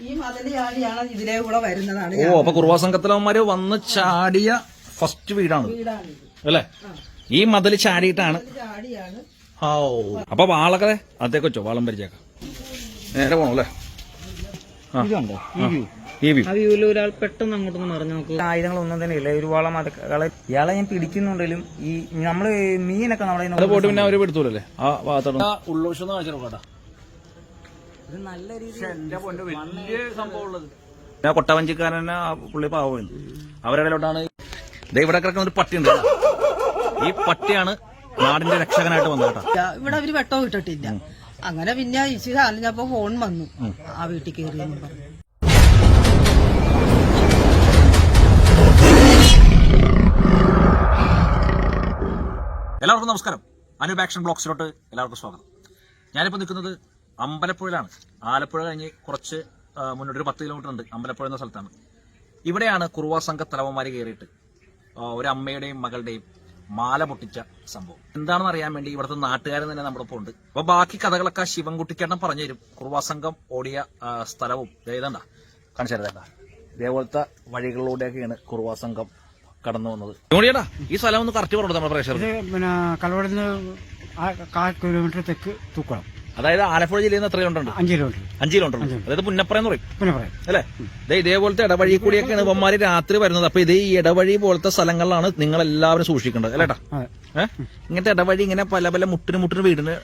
ഈ മതിൽ ചാടിയാണ് ഇതിലെ കൂടെ വരുന്നതാണ്. ഓ, അപ്പൊ കുറുവാ സംഘത്തിലവന്മാര് വന്ന് ചാടിയ ഫസ്റ്റ് വീടാണ് അല്ലേ? ഈ മതിൽ ചാടിയിട്ടാണ്. ഓ, അപ്പൊ വാളൊക്കെ അതേക്ക് വെച്ചോ, വാളം പരിചയാക്കാം. നേരെ പോണോ അല്ലേ? ഈ വ്യൂ ഒരാൾ പെട്ടെന്ന് അങ്ങോട്ടൊന്ന് മറിഞ്ഞു നോക്കും. ആയുധങ്ങളൊന്നും തന്നെ ഇല്ല. ഒരു വാളം അതൊക്കെ ഇയാളെ ഞാൻ പിടിക്കുന്നുണ്ടെങ്കിലും ഈ നമ്മള് മീനൊക്കെ നമ്മളെ പോയിട്ട് പിന്നെ അവര് എടുത്തൂലല്ലേ ആ ഭാഗത്തോട്ട് ഉള്ളോഷം കാണിച്ചാ നല്ല ഞാൻ കൊട്ടവഞ്ചിക്കാരനെ പുള്ളി പാവുന്നു. അവരിടയിലോട്ടാണ് ഇവിടെ കിടക്കുന്ന ഒരു പട്ടിയുണ്ട്. ഈ പട്ടിയാണ് നാടിന്റെ രക്ഷകനായിട്ട് വന്നത് കേട്ടോ. ഇവിടെ അവര് വെട്ടവും ഇട്ടിട്ടില്ല. അങ്ങനെ പിന്നെ ഇച്ചിരി അലിഞ്ഞപ്പോ ഫോൺ വന്നു, ആ വീട്ടിൽ കയറിയെന്ന് പറഞ്ഞു. എല്ലാവർക്കും നമസ്കാരം. അനൂപ് ആക്ഷൻ ബ്ലോഗ്സിലോട്ട് എല്ലാവർക്കും സ്വാഗതം. ഞാനിപ്പോൾ നിൽക്കുന്നത് അമ്പലപ്പുഴയിലാണ്. ആലപ്പുഴ കഴിഞ്ഞ് കുറച്ച് മുന്നോട്ട് ഒരു 10 കിലോമീറ്റർ ഉണ്ട്. അമ്പലപ്പുഴ എന്ന സ്ഥലത്താണ്. ഇവിടെയാണ് കുറുവാ സംഘ തലവന്മാര് കയറിയിട്ട് ഒരു അമ്മയുടെയും മകളുടെയും മാല പൊട്ടിച്ച സംഭവം. എന്താണെന്ന് അറിയാൻ വേണ്ടി ഇവിടുത്തെ നാട്ടുകാരൻ തന്നെ നമ്മുടെ ഒപ്പം ഉണ്ട്. അപ്പൊ ബാക്കി കഥകളൊക്കെ ശിവൻകുട്ടിക്കേട്ടൻ പറഞ്ഞു തരും. കുറുവാ സംഘം ഓടിയ സ്ഥലവും ഇതേതാ കാണിച്ചു തരാം. ഇതേപോലത്തെ വഴികളിലൂടെയൊക്കെയാണ് കുറുവാ സംഘം കടന്നു വന്നത്. ചേട്ടാ, ഈ സ്ഥലം ഒന്ന് കറക്റ്റ് പറഞ്ഞു നമ്മുടെ പ്രേക്ഷകർ. പിന്നെ കലവടന്ന് 1/4 കിലോമീറ്റർ തെക്ക് തൂക്കുളം. അതായത് ആലപ്പുഴ ജില്ലയിൽ നിന്ന് എത്ര കിലോമീറ്റർ? 5 കിലോമീറ്റർ. അതായത് പുന്നപ്പുറ എന്ന് പറയും അല്ലെ? ഇതേപോലത്തെ ഇടവഴി കൂടിയൊക്കെയാണ് ഇവന്മാര് രാത്രി വരുന്നത്. അപ്പൊ ഇത് ഈ ഇടവഴി പോലത്തെ സ്ഥലങ്ങളിലാണ് നിങ്ങൾ എല്ലാവരും സൂക്ഷിക്കേണ്ടത് അല്ലേട്ടാ. ഇങ്ങനത്തെ ഇടവഴി ഇങ്ങനെ പല പല മുട്ടിന് വീടിന്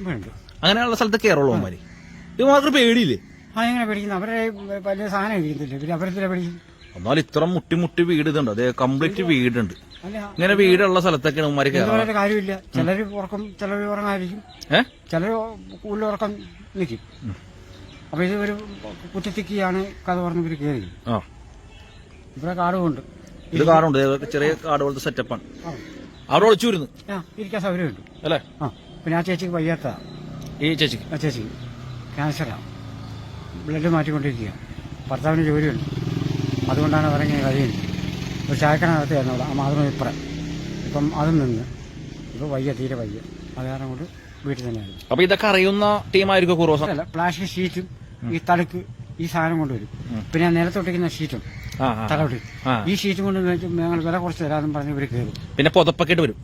അങ്ങനെയുള്ള സ്ഥലത്ത് കയറുള്ളൂ അവന്മാര്. ഇത് മാത്രം പേടിയില്ലേ? എങ്ങനെ പേടിക്കുന്നു? അവരെ വലിയ സാധനം ഇരിക്കുന്നില്ല, പിന്നെ അവരെ പേടിക്കും. എന്നാൽ ഇത്ര മുട്ടി വീട് ഇതുണ്ട്. അതെ, കംപ്ലീറ്റ് വീടുണ്ട്. ഇങ്ങനെ വീടുള്ള സ്ഥലത്തൊക്കെയാണ് ഉമ്മാര് കയറുന്നത്. കാര്യമില്ല. ചിലര് ഉറക്കം, ചിലര് ഉറങ്ങാതിരിക്കും, ചിലര് കൂടുതൽ ഉറക്കം നിൽക്കും. അപ്പൊ ഇത് ഒരു കുറ്റത്തിക്കാണ് കഥ പറഞ്ഞ ഇവര് കയറി. ഇവിടെ കാടുമുണ്ട്. ഇത് കാടുണ്ട്, ചെറിയ കാട് പോലത്തെ സെറ്റപ്പാണ്. അവിടെ ഒളിച്ചു വരുന്നു ഇരിക്കാൻ സൗകര്യമുണ്ട് അല്ലേ? പിന്നെ ആ ചേച്ചിക്ക് വയ്യാത്ത, ഈ ചേച്ചിക്ക് ക്യാൻസറാണ്. ബ്ലഡ് മാറ്റിക്കൊണ്ടിരിക്കുക. ഭർത്താവിന് ജോലിയുണ്ട്, അതുകൊണ്ടാണ് അവരെങ്ങനെ കഴിയുന്നത്. ഒരു ചായക്കടനകത്ത് ആയിരുന്നു അവിടെ. ആ മാതൃ ഇപ്പറ ഇപ്പം അതും നിന്ന് ഇപ്പൊ തീരെ വയ്യ. അത് കാരണം കൊണ്ട് വീട്ടിൽ തന്നെയാണ്. അപ്പൊ ഇതൊക്കെ അറിയുന്ന ടീമായിരിക്കും കുറുവാ. അല്ല, പ്ലാസ്റ്റിക് ഷീറ്റും ഈ തടുക്ക് ഈ സാധനം കൊണ്ടുവരും. പിന്നെ നിലത്തൊട്ടിക്കുന്ന ഷീറ്റും തലവട്ടി ഈ ഷീറ്റും കൊണ്ട് ഞങ്ങൾ വില കുറച്ച് തരാമെന്ന് പറഞ്ഞ് ഇവര് കയറും. പിന്നെ പുതപ്പൊക്കെ വരും.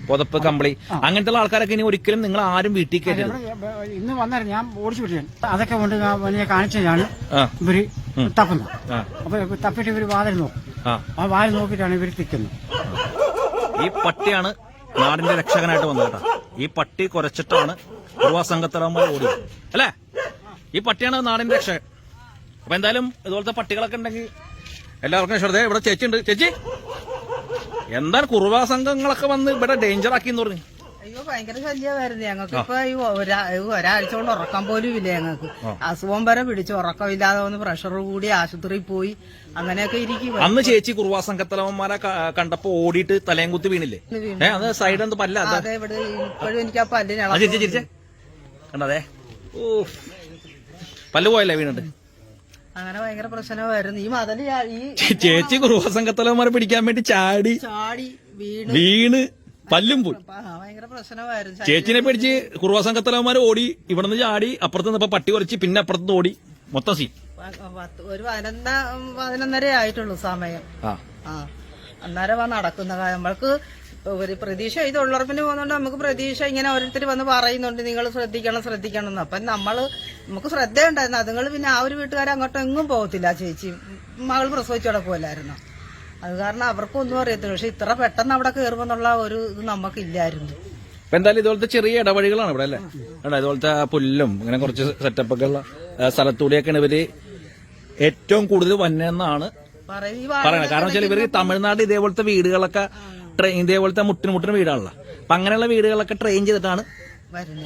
പുതപ്പ്, കമ്പിളി, അങ്ങനത്തെ ആൾക്കാരൊക്കെ ഇനി ഒരിക്കലും നിങ്ങൾ ആരും വീട്ടിൽ കയറ്റരുത്. ഇന്ന് വന്നായിരുന്നു, ഞാൻ ഓടിച്ചു വിട്ടു. അതൊക്കെ കൊണ്ട് ഞാൻ കാണിച്ചതാണ് ഇവര് തപ്പുന്നത്. അപ്പൊ തപ്പിട്ട് ഇവര് വാതിൽ നോക്കും. ആ വാതിൽ നോക്കിയിട്ടാണ് ഇവര് തിക്കുന്നത്. ഈ പട്ടിയാണ് നാടിന്റെ രക്ഷകനായിട്ട് വന്നത് കേട്ടോ. ഈ പട്ടി കുറച്ചിട്ടാണ് കുറുവാ സംഘത്തലവന്മാർ ഓടിയത് അല്ലേ? ഈ പട്ടിയാണ് നാടിന്റെ രക്ഷകൻ. അപ്പൊ എന്തായാലും ഇതുപോലത്തെ പട്ടികളൊക്കെ ഉണ്ടെങ്കിൽ എല്ലാവർക്കും ശ്രദ്ധ. ഇവിടെ ചേച്ചി ഉണ്ട്. ചേച്ചി, എന്താണ് കുറുവാ സംഘങ്ങളൊക്കെ വന്ന് ഇവിടെ ഡേഞ്ചർ ആക്കി എന്ന് പറഞ്ഞു? അയ്യോ, ഭയങ്കര ശല്യമായിരുന്നു ഞങ്ങൾക്ക്. ഇപ്പൊ ഈ ഒരാഴ്ച കൊണ്ട് ഉറക്കം പോലും ഇല്ല ഞങ്ങൾക്ക്. അസുഖം വരെ പിടിച്ച് ഉറക്കമില്ലാതെ വന്ന് പ്രഷർ കൂടി ആശുപത്രിയിൽ പോയി അങ്ങനെയൊക്കെ ഇരിക്കും. അന്ന് ചേച്ചി കുറുവാ സംഘത്തലവന്മാരെ കണ്ടപ്പോ ഓടിയിട്ട് തലയും കുത്തി വീണില്ലേ? അത് സൈഡ് എന്ത് പല്ല? അതെ, ഇവിടെ ഇപ്പോഴും എനിക്ക് ആ പല്ലിന് ചിരിച്ചേ കണ്ടതേ. ഓ, പല്ല് പോയല്ലേ വീണിട്ട്? അങ്ങനെ ഭയങ്കര പ്രശ്നമായിരുന്നു. ഈ മതല് ചേച്ചി കുറുവാ സംഘത്തലവന്മാരെ പിടിക്കാൻ വേണ്ടി ചാടി വീണ് പല്ലും പോയി. ഭയങ്കര പ്രശ്നമായിരുന്നു. ചേച്ചിനെ പിടിച്ച് കുറുവാ സംഘത്തലവന്മാര് ഓടി. ഇവിടെ നിന്ന് ചാടി അപ്പുറത്ത് നിന്നപ്പോ പട്ടി കുറച്ച്, പിന്നെ അപ്പുറത്ത് ഓടി. മൊത്തം സീൻ. ഒരു 11:30 ആയിട്ടുള്ളൂ സമയം. അന്നേരം നടക്കുന്ന നമ്മൾക്ക് ഒരു പ്രതീക്ഷ, ഇത് ഉള്ളറപ്പിന് പോകുന്നോണ്ട് നമുക്ക് പ്രതീക്ഷ ഇങ്ങനെ ഓരോരുത്തർ വന്ന് പറയുന്നുണ്ട്, നിങ്ങൾ ശ്രദ്ധിക്കണം എന്ന്. അപ്പം നമുക്ക് ശ്രദ്ധയുണ്ടായിരുന്നു. അതുങ്ങൾ പിന്നെ ആ ഒരു വീട്ടുകാരെ അങ്ങോട്ടും എങ്ങും പോകത്തില്ല. ചേച്ചി മകൾ പ്രസവിച്ചോടെ പോലായിരുന്നു. അത് കാരണം അവർക്കൊന്നും അറിയത്തില്ല. പക്ഷെ ഇത്ര പെട്ടെന്ന് അവിടെ കയറുമെന്നുള്ള ഒരു ഇത് നമുക്കില്ലായിരുന്നു. ഇപ്പൊ എന്തായാലും ഇതുപോലത്തെ ചെറിയ ഇടവഴികളാണ് ഇവിടെ അല്ലേ? ഇതുപോലത്തെ പുല്ലും ഇങ്ങനെ കുറച്ച് സെറ്റപ്പൊക്കെ ഉള്ള സ്ഥലത്തൂടെയൊക്കെയാണ് ഇവര് ഏറ്റവും കൂടുതൽ വന്നെന്നാണ് പറയുന്നത്. കാരണം വെച്ചാൽ ഇവര് തമിഴ്നാട് ഇതേപോലത്തെ വീടുകളൊക്കെ ഇതേപോലത്തെ മുട്ടിന് വീടാണല്ലോ. അപ്പൊ അങ്ങനെയുള്ള വീടുകളൊക്കെ ട്രെയിൻ ചെയ്തിട്ടാണ്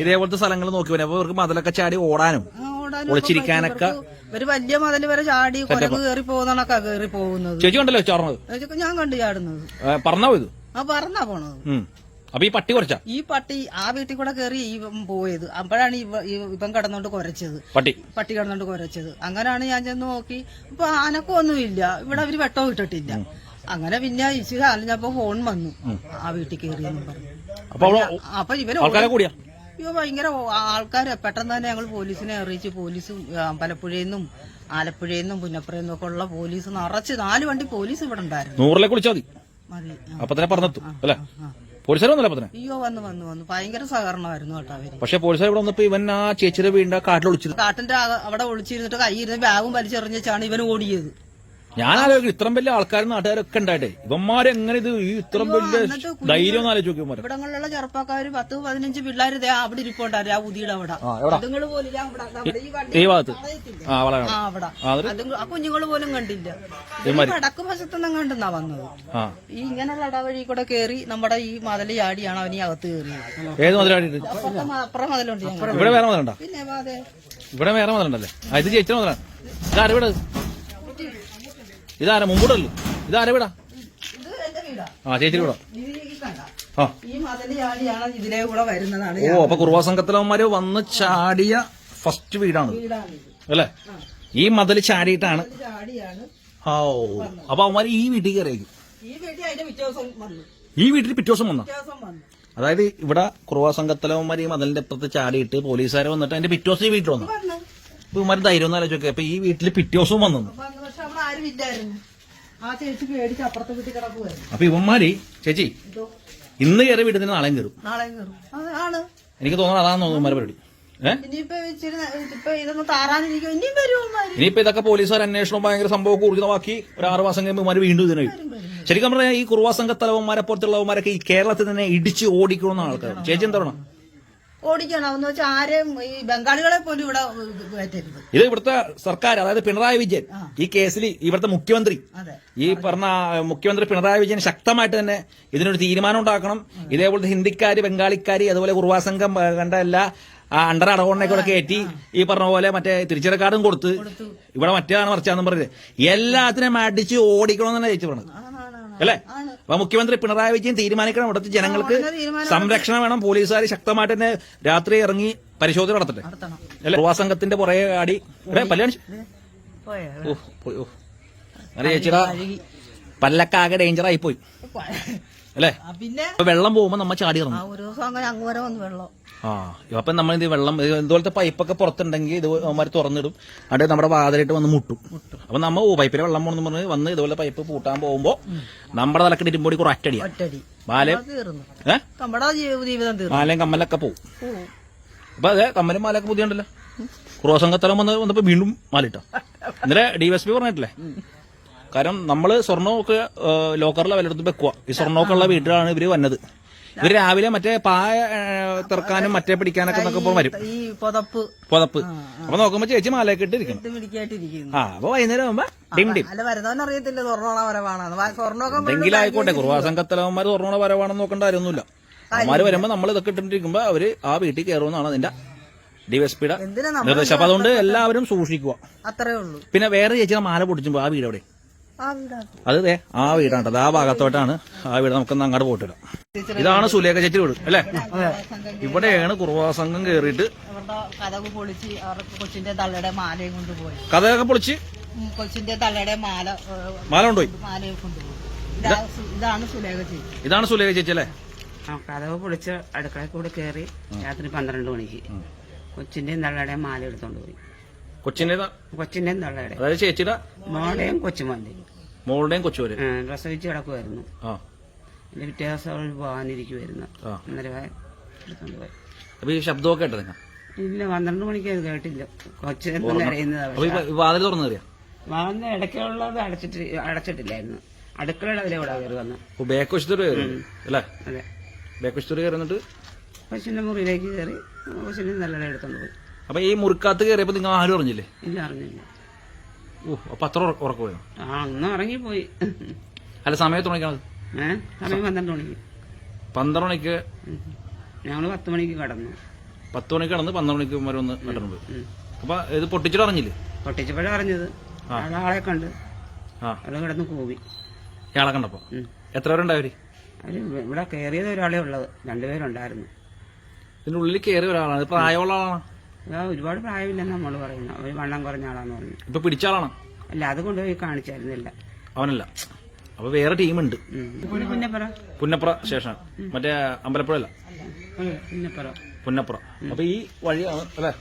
ഇതേപോലത്തെ സ്ഥലങ്ങൾ നോക്കി വരുന്നത്. അപ്പൊ ഇവർക്ക് മതിലൊക്കെ ചാടി ഓടാനും ഒളിച്ചിരിക്കാനൊക്കെ ഒരു വലിയ മതില് വരെ ചാടി കുരങ്ങ് കയറി പോകുന്നതൊക്കെ കയറി പോകുന്നത്. ചേച്ചി കണ്ടല്ലോ ചാടുന്നത്? ഞാൻ കണ്ടു ചാടുന്നത്. പറഞ്ഞാ പോയത്? പറഞ്ഞാ പോണത്. അപ്പൊ ഈ പട്ടി കുറച്ചാ? ഈ പട്ടി ആ വീട്ടിൽ കൂടെ കയറി പോയത്. അപ്പോഴാണ് ഇവൻ കിടന്നോണ്ട് കുരച്ചത്. പട്ടി കിടന്നോണ്ട് കുരച്ചത്. അങ്ങനെയാണ് ഞാൻ ചെന്ന് നോക്കി. ഇപ്പൊ ആനക്കൊന്നുമില്ല. ഇവിടെ അവര് വെട്ടവും ഇട്ടിട്ടില്ല. അങ്ങനെ പിന്നെ ഇച്ചിരി അലഞ്ഞപ്പോ ഫോൺ വന്നു, ആ വീട്ടിൽ കയറിയെന്ന് പറഞ്ഞു. അപ്പൊ ഇവര് അയ്യോ ഭയങ്കര ആൾക്കാർ പെട്ടെന്ന് തന്നെ ഞങ്ങൾ പോലീസിനെ അറിയിച്ച് പോലീസും അമ്പലപ്പുഴയിൽ നിന്നും ആലപ്പുഴയിൽ നിന്നും പുന്നപ്പുറയിൽ നിന്നും ഒക്കെ ഉള്ള പോലീസ് നിറച്ച് 4 വണ്ടി പോലീസ് ഇവിടെ ഉണ്ടായിരുന്നു. 100 വിളിച്ചാൽ മതി, മതി. അപ്പൊ തന്നെ പറഞ്ഞെത്തും അല്ലെ? പോലീസുകാർ വന്നല്ലേ അപ്പൊ തന്നെ? അയ്യോ വന്നു ഭയങ്കര സഹകരണമായിരുന്നു കേട്ടോ അവര്. പക്ഷെ പോലീസുകാർ ഇവിടെ വന്നപ്പോ ഇവൻ ആ ചേച്ചിയുടെ വീടിന്റെ കാട്ടിൽ ഒളിച്ചിരുന്നു. കാട്ടിന്റെ അവിടെ ഒളിച്ചിരുന്നിട്ട് കൈയിരുന്ന് ബാഗും വലിച്ചെറിഞ്ഞാണ് ഇവൻ ഓടിയത്. ഞാൻ ആലോചിക്കും ഇത്രയും വലിയ ആൾക്കാരും നാട്ടുകാരൊക്കെ ഉണ്ടായിട്ടെ ഇവന്മാരെങ്ങനെ ഇത് ഈ ഇത്രയും വലിയ ധൈര്യം ഒന്ന് ആലോചിച്ച് നോക്കിയമാരെ. ഇവിടങ്ങളിലുള്ള ചെറുപ്പക്കാര് 10-15 പിള്ളേര് അവിടെ ഇരിപ്പുണ്ടായിരുന്നു. ആ ഉദിയുടെ അവിടെ അതുങ്ങള് പോലും ഈ ഭാഗത്ത് അവിടെ ആ കുഞ്ഞുങ്ങള് പോലും കണ്ടില്ല. വടക്ക് വശത്തൊന്നും കണ്ടെന്നാ വന്നത്. ഈ ഇങ്ങനെയുള്ള ഇടവഴി കൂടെ കേറി നമ്മുടെ ഈ മതില് ചാടിയാണ് അവനീ അകത്ത് കയറിയത്. ഏത് മതിലാടി? അപ്പുറം മതിലുണ്ട്. ഇവിടെ വേറെ മതിലുണ്ടോ? പിന്നെ അതെ ഇവിടെ വേറെ മതിലുണ്ടല്ലേ? ഇത് ചേച്ചിയുടെ മതിലാണ്. ഇതാര വീട്? ഇതാരാ മുമ്പോട്ടല്ലോ? ഇതാര വീടാ? ഇത് എന്റെ വീടാ. ചേച്ചി വീടാ. ഈ മതില് ചാടിയാണ് ഇതിലെ കൂടെ വരുന്നതാണ്. അപ്പൊ കുറുവാ സംഘത്തിലവന്മാര് വന്ന് ചാടിയ ഫസ്റ്റ് വീടാണ് അല്ലെ? ഈ മതില് ചാടിയിട്ടാണ്. അപ്പൊ അവന്മാര് ഈ വീട്ടിൽ കയറിയേക്കും. ഈ വീട്ടിൽ പിറ്റേ ദിവസം വന്ന. അതായത് ഇവിടെ കുറുവാ സംഘത്തിലവന്മാര് ഈ മതിലിന്റെ അപ്പുറത്ത് ചാടിയിട്ട് പോലീസുകാരെ വന്നിട്ട് അതിന്റെ പിറ്റേ ദിവസം ഈ വീട്ടിൽ വന്നു. ഇപ്പൊ ഇവന്മാര് ധൈര്യം ഒന്നും ആലോചിച്ചോക്കെ. അപ്പൊ ഈ വീട്ടിൽ പിറ്റേ ദിവസവും വന്നു. അപ്പൊ ഇവന്മാര് ചേച്ചി ഇന്ന് കയറി വീട്ടിൽ നിന്ന് നാളെയും കയറും. എനിക്ക് തോന്നുന്നത് അതാണെന്ന് തോന്നുന്നു ഇവന്മാരെ പരിപാടി. ഇനിയിപ്പോ ഇതൊക്കെ പോലീസുകാർ അന്വേഷണം ഭയങ്കര സംഭവം ഊർജിതമാക്കി ഒരു 6 മാസം കഴിയുമ്പോൾ ഇവന്മാര് വീണ്ടും ഇതിനെ ശരിക്കും പറഞ്ഞാൽ ഈ കുറുവാ സംഘ തലവന്മാരെ പോലത്തുള്ളവന്മാരൊക്കെ ഈ കേരളത്തിൽ തന്നെ ഇടിച്ച് ഓടിക്കണമെന്ന ആൾക്കാർ. ചേച്ചി എന്താ പറയണം? ഓടിക്കണം എന്ന് വെച്ചാൽ ആരെയും ഈ ബംഗാളികളെ പോലും ഇവിടെ കയറ്റരുത്. ഇത് ഇവിടുത്തെ സർക്കാർ, അതായത് പിണറായി വിജയൻ ഈ കേസിൽ ഇവിടുത്തെ മുഖ്യമന്ത്രി, ഈ പറഞ്ഞ മുഖ്യമന്ത്രി പിണറായി വിജയൻ ശക്തമായിട്ട് തന്നെ ഇതിനൊരു തീരുമാനം ഉണ്ടാക്കണം. ഇതേപോലത്തെ ഹിന്ദിക്കാര്, ബംഗാളിക്കാര്, അതുപോലെ കുറുവാ സംഘം കണ്ട എല്ലാ അണ്ടർ അടവണ്ണൊക്കെ കയറ്റി ഈ പറഞ്ഞ പോലെ മറ്റേ തിരിച്ചടക്കാർഡും കൊടുത്ത് ഇവിടെ മറ്റേതാണ് മറിച്ചാന്നും പറഞ്ഞത് എല്ലാത്തിനും അടിച്ച് ഓടിക്കണമെന്നാണ് ചേച്ചി പറഞ്ഞത് അല്ലെ? അപ്പൊ മുഖ്യമന്ത്രി പിണറായി വിജയൻ തീരുമാനിക്കണം ഇവിടുത്തെ ജനങ്ങൾക്ക് സംരക്ഷണം വേണം. പോലീസുകാർ ശക്തമായിട്ട് തന്നെ രാത്രി ഇറങ്ങി പരിശോധന നടത്തട്ടെ അല്ലെ? കുറുവാ സംഘത്തിന്റെ പുറകെ ആടി പല്ലാണിച്ചു അങ്ങനെ ചേച്ചിയുടെ പല്ലൊക്കെ ആകെ ഡേഞ്ചറായി പോയി അല്ലെ? പിന്നെ വെള്ളം പോകുമ്പോ നമ്മ ചാടി ഇറങ്ങും. ഒരു ദിവസം അങ്ങനെ അങ്ങോട്ട് വന്ന് വെള്ളം അപ്പൊ നമ്മൾ ഇത് വെള്ളം ഇതുപോലത്തെ പൈപ്പൊക്കെ പുറത്തുണ്ടെങ്കിൽ ഇത് അവന്മാർ തുറന്നിടും. അത് നമ്മുടെ വാതിലിട്ട് വന്ന് മുട്ടും. അപ്പൊ നമ്മ പൈപ്പിലെ വെള്ളം പോണെന്ന് പറഞ്ഞ് വന്ന് ഇതുപോലെ പൈപ്പ് പൂട്ടാൻ പോകുമ്പോ നമ്മുടെ തലക്കടി ഇരുമ്പോടി കുറെ അറ്റടി മാലയും മാലയും കമ്മലൊക്കെ പോവും. അപ്പൊ അതെ കമ്മലും മാലൊക്കെ പുതിയുണ്ടല്ലോ. കുറുവാ സംഘത്തലം വന്നപ്പോ വീണ്ടും മാലിട്ടോ. ഇന്നലെ DSP പറഞ്ഞിട്ടില്ലേ? കാരണം നമ്മള് സ്വർണ്ണമൊക്കെ ലോക്കറിലെ വിലയെടുത്ത് വെക്കുക. ഈ സ്വർണ്ണമൊക്കെ ഉള്ള വീട്ടിലാണ് ഇവര് വന്നത്. ഇവര് രാവിലെ മറ്റേ പായ തെറക്കാനും മറ്റേ പിടിക്കാനൊക്കെ വരും. പുതപ്പ് അപ്പൊ നോക്കുമ്പോ ചേച്ചി മാലയൊക്കെ ഇട്ടിരിക്കണം. അപ്പൊ വൈകുന്നേരം ആകുമ്പോ ഡിം ഡിം എന്തെങ്കിലും ആയിക്കോട്ടെ. കുറുവാ സംഘത്തലവന്മാര് സ്വർണ്ണ വരവാണെന്ന് നോക്കേണ്ട കാര്യമൊന്നുമില്ല. അവന്മാര് വരുമ്പോ നമ്മൾ ഇതൊക്കെ ഇട്ടിരിക്കുമ്പോ അവര് ആ വീട്ടിൽ കയറുമെന്നാണ് അതിന്റെ DSPയുടെ നിർദ്ദേശം. അപ്പൊ അതുകൊണ്ട് എല്ലാവരും സൂക്ഷിക്കുക. അത്രേ ഉള്ളൂ. പിന്നെ വേറെ ചേച്ചിയുടെ മാല പൊടിച്ചുമ്പോ ആ വീട് എവിടെ? അത് ആ വീടാണ്. ആ ഭാഗത്തോട്ടാണ് ആ വീട്. നമുക്കൊന്ന് അങ്ങോട്ട് പോയിട്ടില്ല. ഇതാണ് സുലേഖ ചേച്ചി വീട് അല്ലെ? ഇവിടെയാണ് കുറുവാ സംഘം കേറിയിട്ട് കഥക് പൊളിച്ച് കൊച്ചിന്റെ തള്ളയുടെ മാലയും കൊണ്ടുപോയി. കഥയൊക്കെ പൊളിച്ച് കൊച്ചിന്റെ തള്ളയുടെ മാല കൊണ്ടുപോയി. മാലയെ കൊണ്ടുപോയി. ഇതാണ് സുലേഖ ചേച്ചി. ഇതാണ് സുലേഖ ചേച്ചി അല്ലേ? കഥക് പൊളിച്ച് അടുക്കളയിൽ കൂടെ കയറി രാത്രി 12 മണിക്ക് കൊച്ചിന്റെയും തള്ളയുടെയും മാല എടുത്തോണ്ട് പോയി. കൊച്ചിന്റെയും തള്ളയുടെ, അതായത് ചേച്ചിയുടെ മോളുടെയും കൊച്ചുമോന്റെയും. മോളുടെയും കൊച്ചുവരെ പ്രസവിച്ച് കിടക്കുമായിരുന്നു. എന്റെ പിറ്റേ ദിവസം അവൾ പോകാനിരിക്കുമായിരുന്നു. അന്നേരം എടുത്തോണ്ട് പോയി. അപ്പൊ ഈ ശബ്ദമൊക്കെ കേട്ടോ നിങ്ങൾ? ഇല്ല, 12 മണിക്ക് അത് കേട്ടില്ല. കൊച്ചിനെന്തും കരയുന്നത്. വാതിൽ തുറന്നു കയറിയാ? വാതിൽ ഇടയ്ക്കുള്ളത് അടച്ചിട്ടില്ലായിരുന്നു. അടുക്കളയുടെ അതിലെ കൂടെ കയറി വന്നു. ബാക്ക് വശത്തോട് അല്ലേ? അതെ, ബാക്ക് വശത്തോട് കയറിന്നിട്ട് കൊച്ചിന്റെ മുറിയിലേക്ക് കയറി കൊച്ചിന്റെ നല്ലടെ എടുത്തോണ്ട് പോയി. അപ്പൊ ഈ മുറിക്കകത്ത് കയറിയപ്പോ നിങ്ങൾ ആരും അറിഞ്ഞില്ലേ? ഇല്ല, അറിഞ്ഞില്ല. അപ്പൊ അത്ര ഉറക്കമായിരുന്നു? അന്ന് ഇറങ്ങിപ്പോയി. അല്ല, സമയത്ത് ഉറങ്ങിക്കണത്? സമയം 12 മണിക്ക്. 12 മണിക്ക് ഞങ്ങള് 10 മണിക്ക് കടന്നു. 10 മണിക്ക് കടന്ന് 12 മണിക്ക് വരെ ഒന്ന് കടന്നു പോയി. അപ്പൊ ഇത് പൊട്ടിച്ചിട്ട് അറിഞ്ഞില്ലേ? പൊട്ടിച്ചപ്പോഴേ അറിഞ്ഞത്. ആളെ കണ്ട് ആളെ കിടന്ന് കൂവി. ഇയാളെ കണ്ടപ്പോ എത്ര പേരുണ്ടായി? അവര് ഇവിടെ കയറിയത് ഒരാളെ ഉള്ളത്, 2 പേരുണ്ടായിരുന്നു. ഇതിന്റെ ഉള്ളിൽ കയറിയ ഒരാളാണ്. പ്രായമുള്ള ആളാണ്? ഒരുപാട് പ്രായമില്ലെന്ന് നമ്മൾ പറയുന്നു. അവര് വണ്ണം കുറഞ്ഞ ആളാന്ന് പറഞ്ഞു. ഇപ്പൊ പിടിച്ച ആളാണ്? അല്ല, അത് കൊണ്ടുപോയി കാണിച്ചായിരുന്നില്ല. അവനല്ല. അപ്പൊ വേറെ ടീമുണ്ട്. പുന്നപ്പുറ പുന്നപ്പുറ സ്റ്റേഷൻ, മറ്റേ അമ്പലപ്പുഴ അല്ല, പുന്നപ്പുറം. അപ്പൊ ഈ വഴിയാണ് അല്ലെ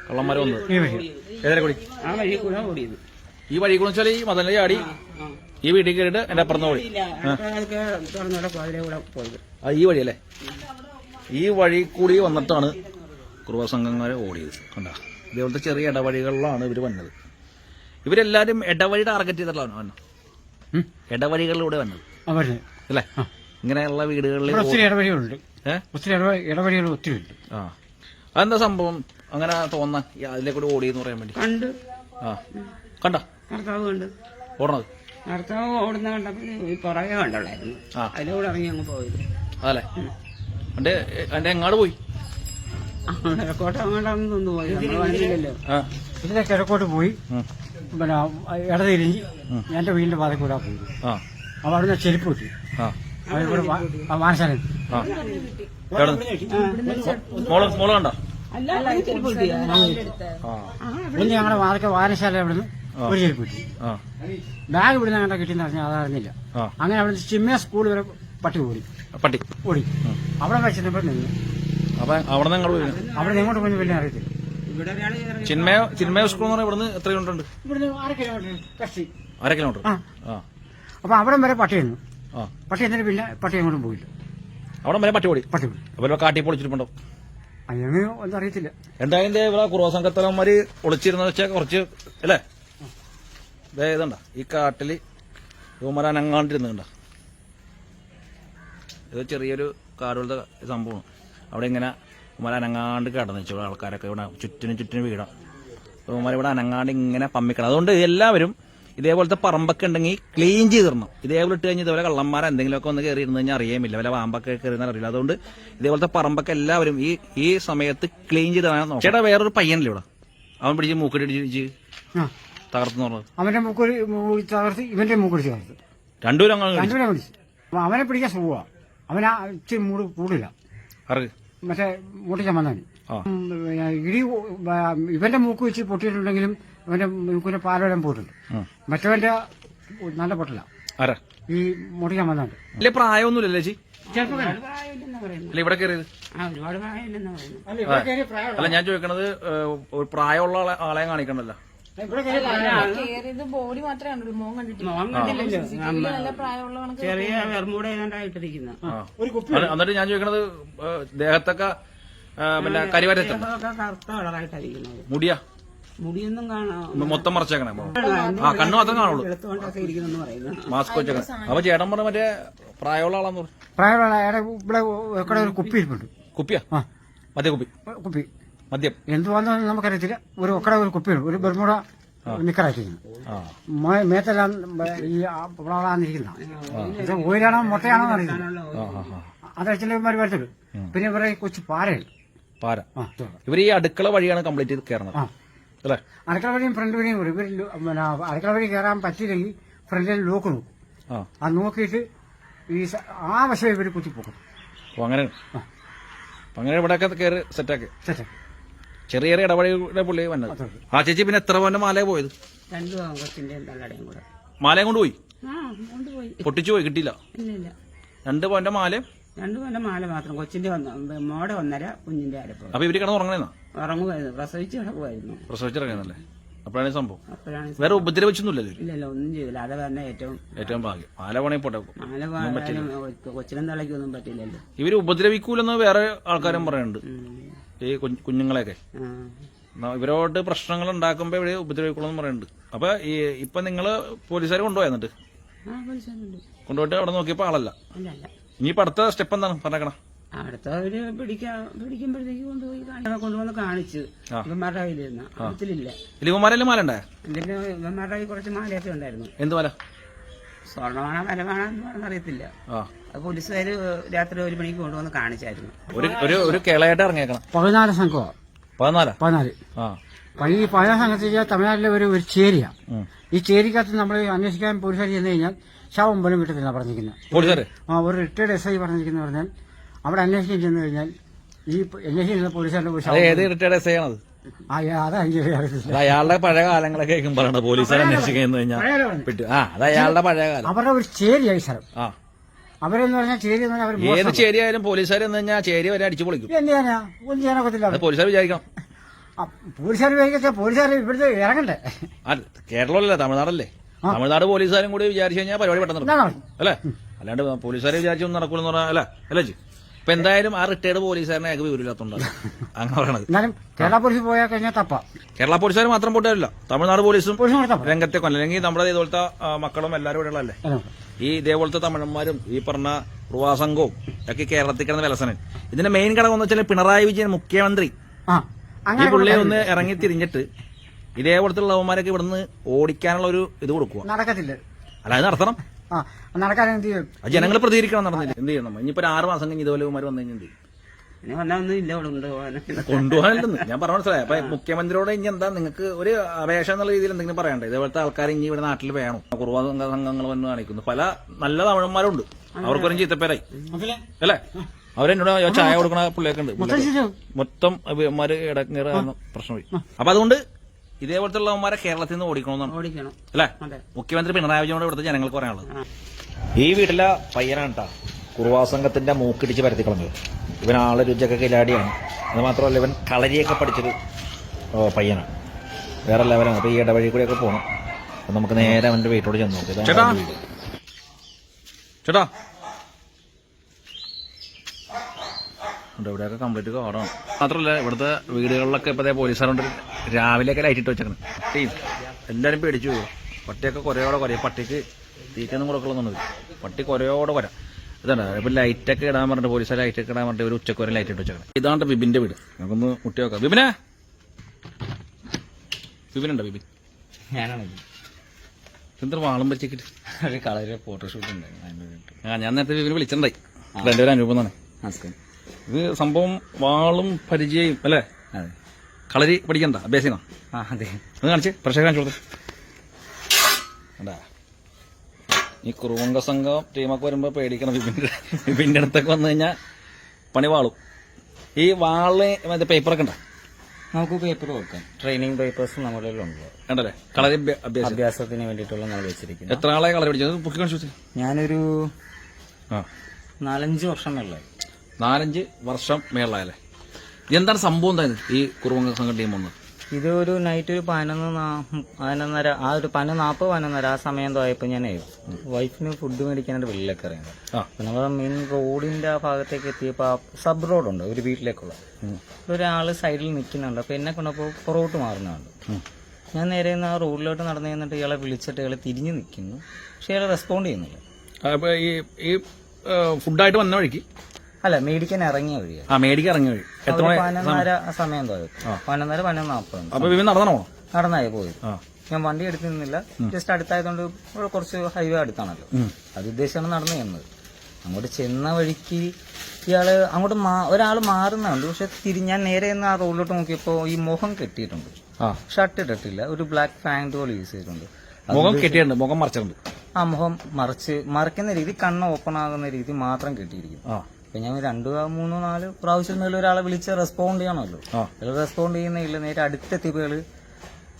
കള്ളന്മാര് വന്നത്? ഈ വഴി ഏതരക്കുടി ആ വഴി കൂടെ ഓടിയത്. ഈ വഴി കൂടെ വെച്ചാൽ ഈ മതലിനെ ചാടി ഈ വീട്ടിൽ കയറിയിട്ട് എന്റെ അപ്പുറത്ത് വഴി തുറന്നോടെ അതിലെ കൂടെ പോയത്. ഈ വഴി അല്ലേ? ഈ വഴി കൂടി വന്നിട്ടാണ് കുറുവ സംഘങ്ങൾ ഓടിയത്. കണ്ട ഇതേപോലത്തെ ചെറിയ ഇടവഴികളിലാണ് ഇവർ വന്നത്. ഇവരെല്ലാരും ഇടവഴി ടാർഗറ്റ് ചെയ്തിട്ടാണ് വന്നത്. ഇടവഴികളിലൂടെ വന്നത് അല്ലേ? ഇങ്ങനെയുള്ള വീടുകളിൽ ഒത്തിരി ഇടവഴികളുണ്ട്. ഒത്തിരി ഇടവഴികൾ ഒത്തിരി ഉണ്ട്. ആ അതെന്താ സംഭവം അങ്ങനെ തോന്നാൻ അതിലെ കൂടെ ഓടിയെന്ന് പറയാൻ വേണ്ടി? കണ്ട് കണ്ട ഭർത്താവ് കണ്ട് ഓടണത്? ഭർത്താവ് ഓടുന്ന കണ്ടപ്പോൾ ഈ പുറകെ കണ്ടുള്ളായിരുന്നു. അതിലൂടെ ഇറങ്ങി അങ്ങ് പോയത്. അതല്ലേ? എന്റെ എങ്ങാട് പോയി? കിഴക്കോട്ട് അങ്ങോട്ടാണെന്ന് തോന്നുന്നു പോയി. നമ്മൾ വന്നില്ലല്ലോ. ഇതിലെ കിഴക്കോട്ട് പോയി പിന്നെ ഇടതിരിഞ്ഞ് എന്റെ വീടിന്റെ പാത കൂടെ പോയി. അപ്പൊ അവിടുന്ന് ചെരുപ്പ് കിട്ടി. വാനശാല മോള് കണ്ട? പിന്നെ ഞങ്ങളുടെ വാതൊക്കെ വാനശാല അവിടുന്ന് ഒരു ചെരുപ്പ് കിട്ടി. ബാഗ് ഇവിടുന്ന് അങ്ങനെ കിട്ടിയെന്ന് പറഞ്ഞാൽ അതറിഞ്ഞില്ല. അങ്ങനെ അവിടുന്ന് ചിമ്മിയ സ്കൂൾ വരെ പട്ടി ഓടി. അവിടെ വെച്ചിട്ടപ്പോൾ നിന്ന്. അപ്പൊ അവിടെ നിന്ന് അവിടെ എങ്ങോട്ട് പോയി വലിയ അറിയത്തില്ല. ചിന്മയ സ്കൂൾ എന്ന് പറഞ്ഞാൽ ഇവിടുന്ന് എത്ര കിലോമീറ്റർ? ഇവിടുന്ന് 1/2 കിലോമീറ്റർ. 1/2 കിലോമീറ്റർ. അപ്പൊ അവിടെ വരെ പട്ടി നിന്നു. പട്ടി എന്നിട്ട് പിന്നെ പട്ടി എങ്ങോട്ടും പോയില്ല. അവിടെ വരെ പട്ടി ഓടി. അപ്പൊ കാട്ടി പൊളിച്ചിട്ടുണ്ടോ? അങ്ങനെ ഒന്നും അറിയത്തില്ല. എന്തായാലും ഇവിടെ കുറവ സംഘത്തലന്മാര് ഒളിച്ചിരുന്ന വെച്ചാൽ കുറച്ച് അല്ലേ? ഇതുണ്ട ഈ കാട്ടില് യുവമര അനങ്ങാണ്ടിരുന്നുണ്ട. ഇത് ചെറിയൊരു കാടുകളുടെ സംഭവമാണ്. അവിടെ ഇങ്ങനെ യുവമര അനങ്ങാണ്ട് കിടന്നു വെച്ചു. ആൾക്കാരൊക്കെ ഇവിടെ ചുറ്റിനും വീടാം. യുവമര ഇവിടെ അനങ്ങാണ്ട് ഇങ്ങനെ പമ്മിക്കണം. അതുകൊണ്ട് എല്ലാവരും ഇതേപോലത്തെ പറമ്പൊക്കെ ഉണ്ടെങ്കിൽ ക്ലീൻ ചെയ്തിടണം. ഇതേപോലെ ഇട്ട് കഴിഞ്ഞാൽ ഇതേപോലെ കള്ളന്മാർ എന്തെങ്കിലുമൊക്കെ ഒന്ന് കയറി ഇരുന്ന് കഴിഞ്ഞാൽ അറിയാമില്ല. വല്ല പാമ്പൊക്കെ കയറിയെന്നാൽ അറിയില്ല. അതുകൊണ്ട് ഇതേപോലത്തെ പറമ്പൊക്കെ എല്ലാവരും ഈ സമയത്ത് ക്ലീൻ ചെയ്തിടാൻ നോക്കാം. ചേട്ടാ വേറൊരു പയ്യനല്ലേ ഇവിടെ? അവൻ പിടിച്ച് മൂക്കടിച്ച് തകർത്തെന്ന് പറഞ്ഞത്? അവന്റെ മൂക്കൊരു തകർത്ത് ഇവന്റെ മൂക്കൊടിച്ച് തകർത്ത് രണ്ടുപേരും പിടിച്ചു. അവനെ പിടിക്കാൻ സുഖമാണ്. അവനാ ഇച്ചിരി മൂട് കൂടില്ല. മറ്റേ മൂട്ടി ചമ്മന്താനി ഇടി ഇവന്റെ മൂക്ക് വെച്ച് പൊട്ടിയിട്ടുണ്ടെങ്കിലും ഇവന്റെ മൂക്കിന്റെ പാലോലം പോയിട്ടുണ്ട്. മറ്റവന്റെ നല്ല പൊട്ടില്ല. ഈ മൂട്ടി ചമ്മന്താണ്ട് വലിയ പ്രായമൊന്നുമില്ലല്ലേ ചേച്ചി? ഇവിടെ കയറിയത് ഒരുപാട് പ്രായമില്ലെന്ന് പറയുന്നു. അല്ല ഞാൻ ചോദിക്കണത് ഒരു പ്രായമുള്ള ആളെ കാണിക്കണല്ലോ. ബോഡി മാത്രമേ കണ്ടുള്ളൂ. മോൻ കണ്ടിട്ടില്ല. ചെറിയ വെറുമൂടെ ഏതാണ്ടായിട്ടിരിക്കുന്ന. എന്നിട്ട് ഞാൻ ചോദിക്കണത് ദേഹത്തൊക്കെ പിന്നെ കരിവരത്തുണ്ട്. കറുത്ത കളറായിട്ടായിരിക്കുന്നത്. മുടിയാ? മുടിയൊന്നും കാണാം. മൊത്തം മറച്ചേക്കണേ. കണ്ണു മാത്രം കാണുള്ളൂ. മാസ്ക് വെച്ചേക്കണേ. അപ്പൊ ചേട്ടൻ പറഞ്ഞ മറ്റേ പ്രായമുള്ള ആളാന്ന് പറഞ്ഞു. പ്രായമുള്ള ഇവിടെ ഒരു കുപ്പി ഇരിപ്പുണ്ട്. കുപ്പിയാ? മദ്യക്കുപ്പി? കുപ്പി മദ്യം എന്തുവാന്ന് നമുക്കറിയത്തില്ല. ഒരു ഒരു കുപ്പിയുണ്ട്. ഒരു ബർമൂട നിക്കറായിട്ടിരിക്കുന്നു. മേത്തെല്ലാം ഈ വളാന്നിരിക്കുന്ന ഓയിലാണോ മുട്ടയാണോ അറിയില്ല. അത് അച്ഛന്മാർ വരത്തുള്ളൂ. പിന്നെ ഇവരെ കൊച്ചു പാരയുണ്ട്. പാര. ഇവർ ഈ അടുക്കള വഴിയാണ് കംപ്ലീറ്റ് ചെയ്ത് കയറുന്നത് അല്ലേ? അടുക്കള വഴിയും ഫ്രണ്ട് വഴിയും വരും. ഇവർ അടുക്കള വഴി കയറാൻ പറ്റിയില്ലെങ്കിൽ ഫ്രണ്ടിൽ ലോക്ക് നോക്കും. അത് നോക്കിയിട്ട് ഈ ആ വശം ഇവർ കുത്തിപ്പോക്കും. അങ്ങനെ ഇവിടെയൊക്കെ കയറി സെറ്റാക്കി ചെറിയ ചെറിയ ഇടവഴിയുടെ പുള്ളി വന്നത്. ആ ചേച്ചി പിന്നെ എത്ര പവന്റെ മാലയെ പോയത്? 2 അംഗത്തിന്റെ തള്ളടയും കൂടെ മാലയും കൊണ്ടുപോയി. കൊണ്ടുപോയി പൊട്ടിച്ചു പോയി കിട്ടിയില്ല. 2 പവന്റെ മാലയും 2 പവന്റെ മാല മാത്രം. കൊച്ചിന്റെ മോടെ 1.5, കുഞ്ഞിന്റെ അരപ്പോ. അപ്പൊ ഇവര് കിടന്ന് ഉറങ്ങണേന്നാ? ഉറങ്ങുമായിരുന്നു. പ്രസവിച്ച് കിടക്കുമായിരുന്നു. പ്രസവിച്ചിറങ്ങുന്നല്ലേ? അപ്പോഴാണ് സംഭവം. അപ്പോഴാണ് വേറെ ഉപദ്രവിച്ചൊന്നുമില്ലല്ലോ? ഇല്ലല്ലോ, ഒന്നും ചെയ്തില്ല. അത് തന്നെ ഏറ്റവും ഭാഗ്യം. മാല പണി പോട്ടെ. മാല കൊച്ചിനും തളയ്ക്കൊന്നും പറ്റില്ലല്ലോ. ഇവര് ഉപദ്രവിക്കൂലെന്ന് വേറെ ആൾക്കാരും പറയുന്നുണ്ട്. ഈ കുഞ്ഞുങ്ങളെയൊക്കെ ഇവരോട് പ്രശ്നങ്ങൾ ഉണ്ടാക്കുമ്പോ ഇവിടെ ഉപദ്രവിക്കുള്ളൂ പറയുന്നുണ്ട്. അപ്പൊ ഇപ്പൊ നിങ്ങള് പോലീസുകാർ കൊണ്ടുപോയി എന്നിട്ട് കൊണ്ടുപോയിട്ട് അവിടെ നോക്കിയപ്പോ ആളല്ല. ഇനിയിപ്പോ അടുത്ത സ്റ്റെപ്പ് എന്താണ് പറഞ്ഞേക്കണം? അടുത്തവര് പിടിക്കുമ്പോഴത്തേക്ക് കൊണ്ടുവന്ന് കാണിച്ചു. ഇവന്മാരുടെ കയ്യിലിരുന്ന അടുത്തിലില്ല. ഇവന്മാരെല്ലാം മാല ഉണ്ടായ? ഇതിന്റെ ഇവന്മാരുടെ കയ്യിൽ കുറച്ച് മാലയൊക്കെ ഉണ്ടായിരുന്നു. എന്ത് മാല? സ്വർണ്ണമാണോ മരമാണോ എന്ന് അറിയത്തില്ല. അത് പോലീസുകാര് രാത്രി 1 മണിക്ക് കൊണ്ടുവന്ന് കാണിച്ചായിരുന്നു. ഒരു കേളയായിട്ട് ഇറങ്ങിയേക്കണം. 14 സംഘമാണ്. 14? 14. ഈ 14 സംഘത്തിൽ തമിഴ്നാട്ടിലെ ഒരു ചേരിയാ. ഈ ചേരിക്കകത്ത് നമ്മൾ അന്വേഷിക്കാൻ പോലീസുകാർ ചെന്ന് കഴിഞ്ഞാൽ ശവം പോലും കിട്ടത്തില്ല പറഞ്ഞിരിക്കുന്നത്. ഒരു റിട്ടയർഡ് SI പറഞ്ഞിരിക്കുന്ന പറഞ്ഞാൽ അവിടെ അന്വേഷിക്കാൻ ചെന്ന് കഴിഞ്ഞാൽ ഈ അന്വേഷിക്കുന്ന പോലീസുകാരുടെ അയാളുടെ പഴയ കാലങ്ങളൊക്കെ പറയുന്നത് പോലീസുകാർ അന്വേഷിക്കുന്നു കഴിഞ്ഞാൽ അത് അയാളുടെ പഴയ കാലം. അവരുടെ ഒരു ചേരിയായി സ്ഥലം. അവരെന്ന് പറഞ്ഞാൽ ചേരി എന്ന് പറഞ്ഞാൽ അവർ ഏത് ചേരി ആയാലും പോലീസുകാർ എന്ന് കഴിഞ്ഞാൽ ചേരി വരെ അടിച്ചു പൊളിക്കും. എന്ത് ചെയ്യാനാ? ഒന്നും ചെയ്യാനൊക്കത്തില്ല. അത് പോലീസുകാർ വിചാരിക്കണം. പോലീസുകാർ വിചാരിച്ചാൽ പോലീസുകാർ ഇവിടുത്തെ ഇറങ്ങണ്ടേ? കേരളമല്ലേ, തമിഴ്നാടല്ലേ? തമിഴ്നാട് പോലീസുകാരും കൂടി വിചാരിച്ചു കഴിഞ്ഞാൽ പരിപാടി പെട്ടെന്ന് നടക്കും അല്ലേ? അല്ലാണ്ട് പോലീസുകാരെ വിചാരിച്ചൊന്നും നടക്കൂലെന്ന് പറഞ്ഞാൽ അല്ലേ? ഇപ്പൊ എന്തായാലും ആ റിട്ടയർഡ് പോലീസുകാരനെ അയക്ക് വിവരമില്ലാത്തോണ്ടാണ് അങ്ങനെ പറയണത്. എന്നാലും കേരള പോലീസ് പോയാൽ കഴിഞ്ഞാൽ തപ്പാ. കേരള പോലീസുകാർ മാത്രം പോയിട്ടില്ല, തമിഴ്നാട് പോലീസും രംഗത്തേക്ക് അല്ലെങ്കിൽ നമ്മുടെ ഇതുപോലത്തെ മക്കളും എല്ലാവരും ഇവിടെ ഉള്ളതല്ലേ. ഈ ഇതേപോലത്തെ തമിഴന്മാരും ഈ പറഞ്ഞ പ്രവാസംഗവും ഒക്കെ കേരളത്തിൽ കിടന്ന വിലസനൻ. ഇതിന്റെ മെയിൻ ഘടകം എന്ന് വെച്ചാൽ പിണറായി വിജയൻ മുഖ്യമന്ത്രി ഈ പുള്ളിയെ ഒന്ന് ഇറങ്ങി തിരിഞ്ഞിട്ട് ഇതേപോലത്തെ ഉള്ളവന്മാരൊക്കെ ഇവിടുന്ന് ഓടിക്കാനുള്ള ഒരു ഇത് കൊടുക്കുക. നടക്കത്തില്ല. അല്ല, അത് നടത്തണം. നടക്കാൻ എന്ത് ചെയ്യും? ജനങ്ങൾ പ്രതികരിക്കണം. നടന്നില്ല എന്ത് ചെയ്യണം? ഇനിയിപ്പോ 6 മാസം കഴിഞ്ഞ് ഇതുപോലെ വന്നു കഴിഞ്ഞാൽ എന്ത് ചെയ്യും? ഇനി വന്നൊന്നും ഇല്ല ഇവിടെ കൊണ്ടുപോകാൻ. കൊണ്ടുപോകാനില്ലെന്ന് ഞാൻ പറഞ്ഞ മനസ്സിലായി. അപ്പൊ മുഖ്യമന്ത്രിയോട് ഇനി എന്താ നിങ്ങൾക്ക് ഒരു അപേക്ഷ എന്നുള്ള രീതിയിൽ എന്തെങ്കിലും പറയണ്ടേ? ഇതേപോലത്തെ ആൾക്കാർ ഇനി ഇവിടെ നാട്ടിൽ വേണം. കുറുവാ സംഘങ്ങൾ വന്ന് കാണിക്കുന്നു. പല നല്ല തമിഴന്മാരുണ്ട്, അവർക്കൊരു ചീത്തപ്പേരായി അല്ലേ? അവരെന്നോട് ചായ കൊടുക്കണ പുള്ളിയൊക്കെ ഉണ്ട്. മൊത്തം ഇവന്മാര് ഇടങ്ങേറുന്ന പ്രശ്നമായി. അപ്പൊ അതുകൊണ്ട് ഇതേപോലത്തെ ഉള്ളവന്മാരെ കേരളത്തിൽ നിന്ന് ഓടിക്കണമെന്നാണ് അല്ലേ മുഖ്യമന്ത്രി പിണറായി വിജയനോട് ഇവിടുത്തെ ജനങ്ങൾക്ക് പറയാനുള്ളത്. ഈ വീട്ടിലെ പയ്യനാണ് കേട്ടാ കുറുവാ സംഘത്തിന്റെ മൂക്കിടിച്ച് പരത്തി കളഞ്ഞത്. ഇവൻ ആളെ രുചിയൊക്കെ കിലാടിയാണ്. അത് മാത്രമല്ല ഇവൻ കളരിയൊക്കെ പഠിച്ചൊരു പയ്യനാണ്, വേറെ ലെവലാണ്. അപ്പൊ ഈ ഇടവഴി കൂടെയൊക്കെ പോകണം. അപ്പൊ നമുക്ക് നേരെ അവന്റെ വീട്ടോട് ചെന്ന് നോക്കാം. ചേട്ടാ ഇവിടെയൊക്കെ കംപ്ലീറ്റ് കാടാണ്. മാത്രമല്ല ഇവിടുത്തെ വീടുകളിലൊക്കെ ഇപ്പതേ പോലീസുകാരുണ്ട്. രാവിലെയൊക്കെ ലൈറ്റ് ഇട്ട് വെച്ചേക്കണം. എല്ലാവരും പേടിച്ചു പോകും. പട്ടിയൊക്കെ കുറയോടെ കുറയും. പട്ടിക്ക് തീറ്റൊന്നും കൊടുക്കണമെന്നുണ്ട്. പട്ടി കുറയോടെ കൊര. ഇതാണ് ഇപ്പൊ ലൈറ്റൊക്കെ ഇടാൻ പറഞ്ഞിട്ട് പോലീസുകാർ ലൈറ്റൊക്കെ ഇടാൻ പറഞ്ഞിട്ട് ഒരു ഉച്ചക്ക് വരെ ലൈറ്റ് ഇട്ട് വെച്ചേക്കണം. ഇതാണ് ബിബിന്റെ വീട്. നമുക്കൊന്ന് മുട്ടി നോക്കാം. ബിബിനുണ്ടോ? ബിബിൻ ഞാനാണ് എന്തൊരു വാളും വെച്ചിട്ട് കളരി ഫോട്ടോഷൂട്ട് ഉണ്ടായിരുന്നു. ഞാൻ നേരത്തെ ബിബിനെ വിളിച്ചിട്ടുണ്ടായി. എന്റെ ഒരു അനുഭവം തന്നെ. ഇത് സംഭവം വാളും പരിചയം അല്ലേ? കളരി പഠിക്കണ്ട അഭ്യാസിനോ? അതെ. ഒന്ന് കാണിച്ച് പ്രേക്ഷകർ കാണിച്ചു കൊടുത്തു. ഈ കുറുവങ്ക സംഘം ടീമൊക്കെ വരുമ്പോ പേടിക്കണം. ബിബിന്റെ അടുത്തൊക്കെ വന്നു കഴിഞ്ഞാൽ പണി വാളും. ഈ വാള് മറ്റേ പേപ്പറൊക്കെ ഉണ്ടോ? നമുക്ക് പേപ്പർ കൊടുക്കാം. ട്രെയിനിങ് പേപ്പേഴ്സ് നമ്മുടെ ഉണ്ടല്ലേ? കളരി അഭ്യാസത്തിന് വേണ്ടിയിട്ടുള്ള നമ്മൾ വെച്ചിരിക്കുന്നത്. എത്ര ആളെ കളരി പഠിച്ചത്? പൊക്കി കാണിച്ചു. ഞാനൊരു 4-5 വർഷം മേളായി. 4-5 വർഷം മേളായല്ലേ? എന്താണ് സംഭവം എന്തായാലും ഈ കുറുവങ്ക സംഘം ടീം വന്നത്? ഇത് ഒരു നൈറ്റ് ഒരു 11:30 ആ ഒരു 11:40 ആ സമയം തോയപ്പോ ഞാൻ വൈഫിന് ഫുഡ് മേടിക്കാനായിട്ട് വെളിയിലൊക്കെ ഇറങ്ങി. അപ്പൊ നമ്മൾ മെയിൻ റോഡിന്റെ ആ ഭാഗത്തേക്ക് എത്തിയപ്പോ സബ് റോഡുണ്ട് ഒരു വീട്ടിലേക്കുള്ള. ഒരാള് സൈഡിൽ നിൽക്കുന്നുണ്ട്. അപ്പൊ എന്നെ കൊണ്ടപ്പോ പുറകോട്ട് മാറുന്നുണ്ട്. ഞാൻ നേരെ ആ റോഡിലോട്ട് നടന്നു കഴിഞ്ഞിട്ട് ഇയാളെ വിളിച്ചിട്ട് ഇയാളെ തിരിഞ്ഞു നിൽക്കുന്നു. പക്ഷെ ഇയാളെ റെസ്പോണ്ട് ചെയ്യുന്നില്ല. ഈ ഫുഡായിട്ട് വന്ന വഴിക്ക് അല്ല, മേടിക്കാൻ ഇറങ്ങിയ വഴിയാണ്. മേടിക്കാൻ ഇറങ്ങിയ വഴി. എത്ര 11:30 സമയം തോന്നി. 11:40 നടന്നായി പോയി. ഞാൻ വണ്ടി എടുത്തിരുന്നില്ല. ജസ്റ്റ് അടുത്തായതുകൊണ്ട് കുറച്ച് ഹൈവേ അടുത്താണല്ലോ. അത് ഉദ്ദേശിച്ചാണ് നടന്നു ചെന്നത്. അങ്ങോട്ട് ചെന്ന വഴിക്ക് ഇയാള് അങ്ങോട്ട് ഒരാള് മാറുന്നുണ്ട്. പക്ഷെ ഞാൻ നേരെ ആ റോഡിലോട്ട് നോക്കിയപ്പോ ഈ മുഖം കെട്ടിയിട്ടുണ്ട്. ഷർട്ട് ഇട്ടിട്ടില്ല. ഒരു ബ്ലാക്ക് പാന്റ് പോലെ യൂസ് ചെയ്തിട്ടുണ്ട്. മുഖം കെട്ടിയിട്ടുണ്ട്. മുഖം മറച്ചിട്ടുണ്ട്. ആ മുഖം മറക്കുന്ന രീതി, കണ്ണ് ഓപ്പൺ ആകുന്ന രീതി മാത്രം കെട്ടിയിരിക്കും. അപ്പൊ ഞാൻ 2-3-4 പ്രാവശ്യം മേളിൽ ഒരാളെ വിളിച്ച് റെസ്പോണ്ട് ചെയ്യണമല്ലോ. റെസ്പോണ്ട് ചെയ്യുന്നില്ല. നേരെ അടുത്തെത്തിയപ്പോൾ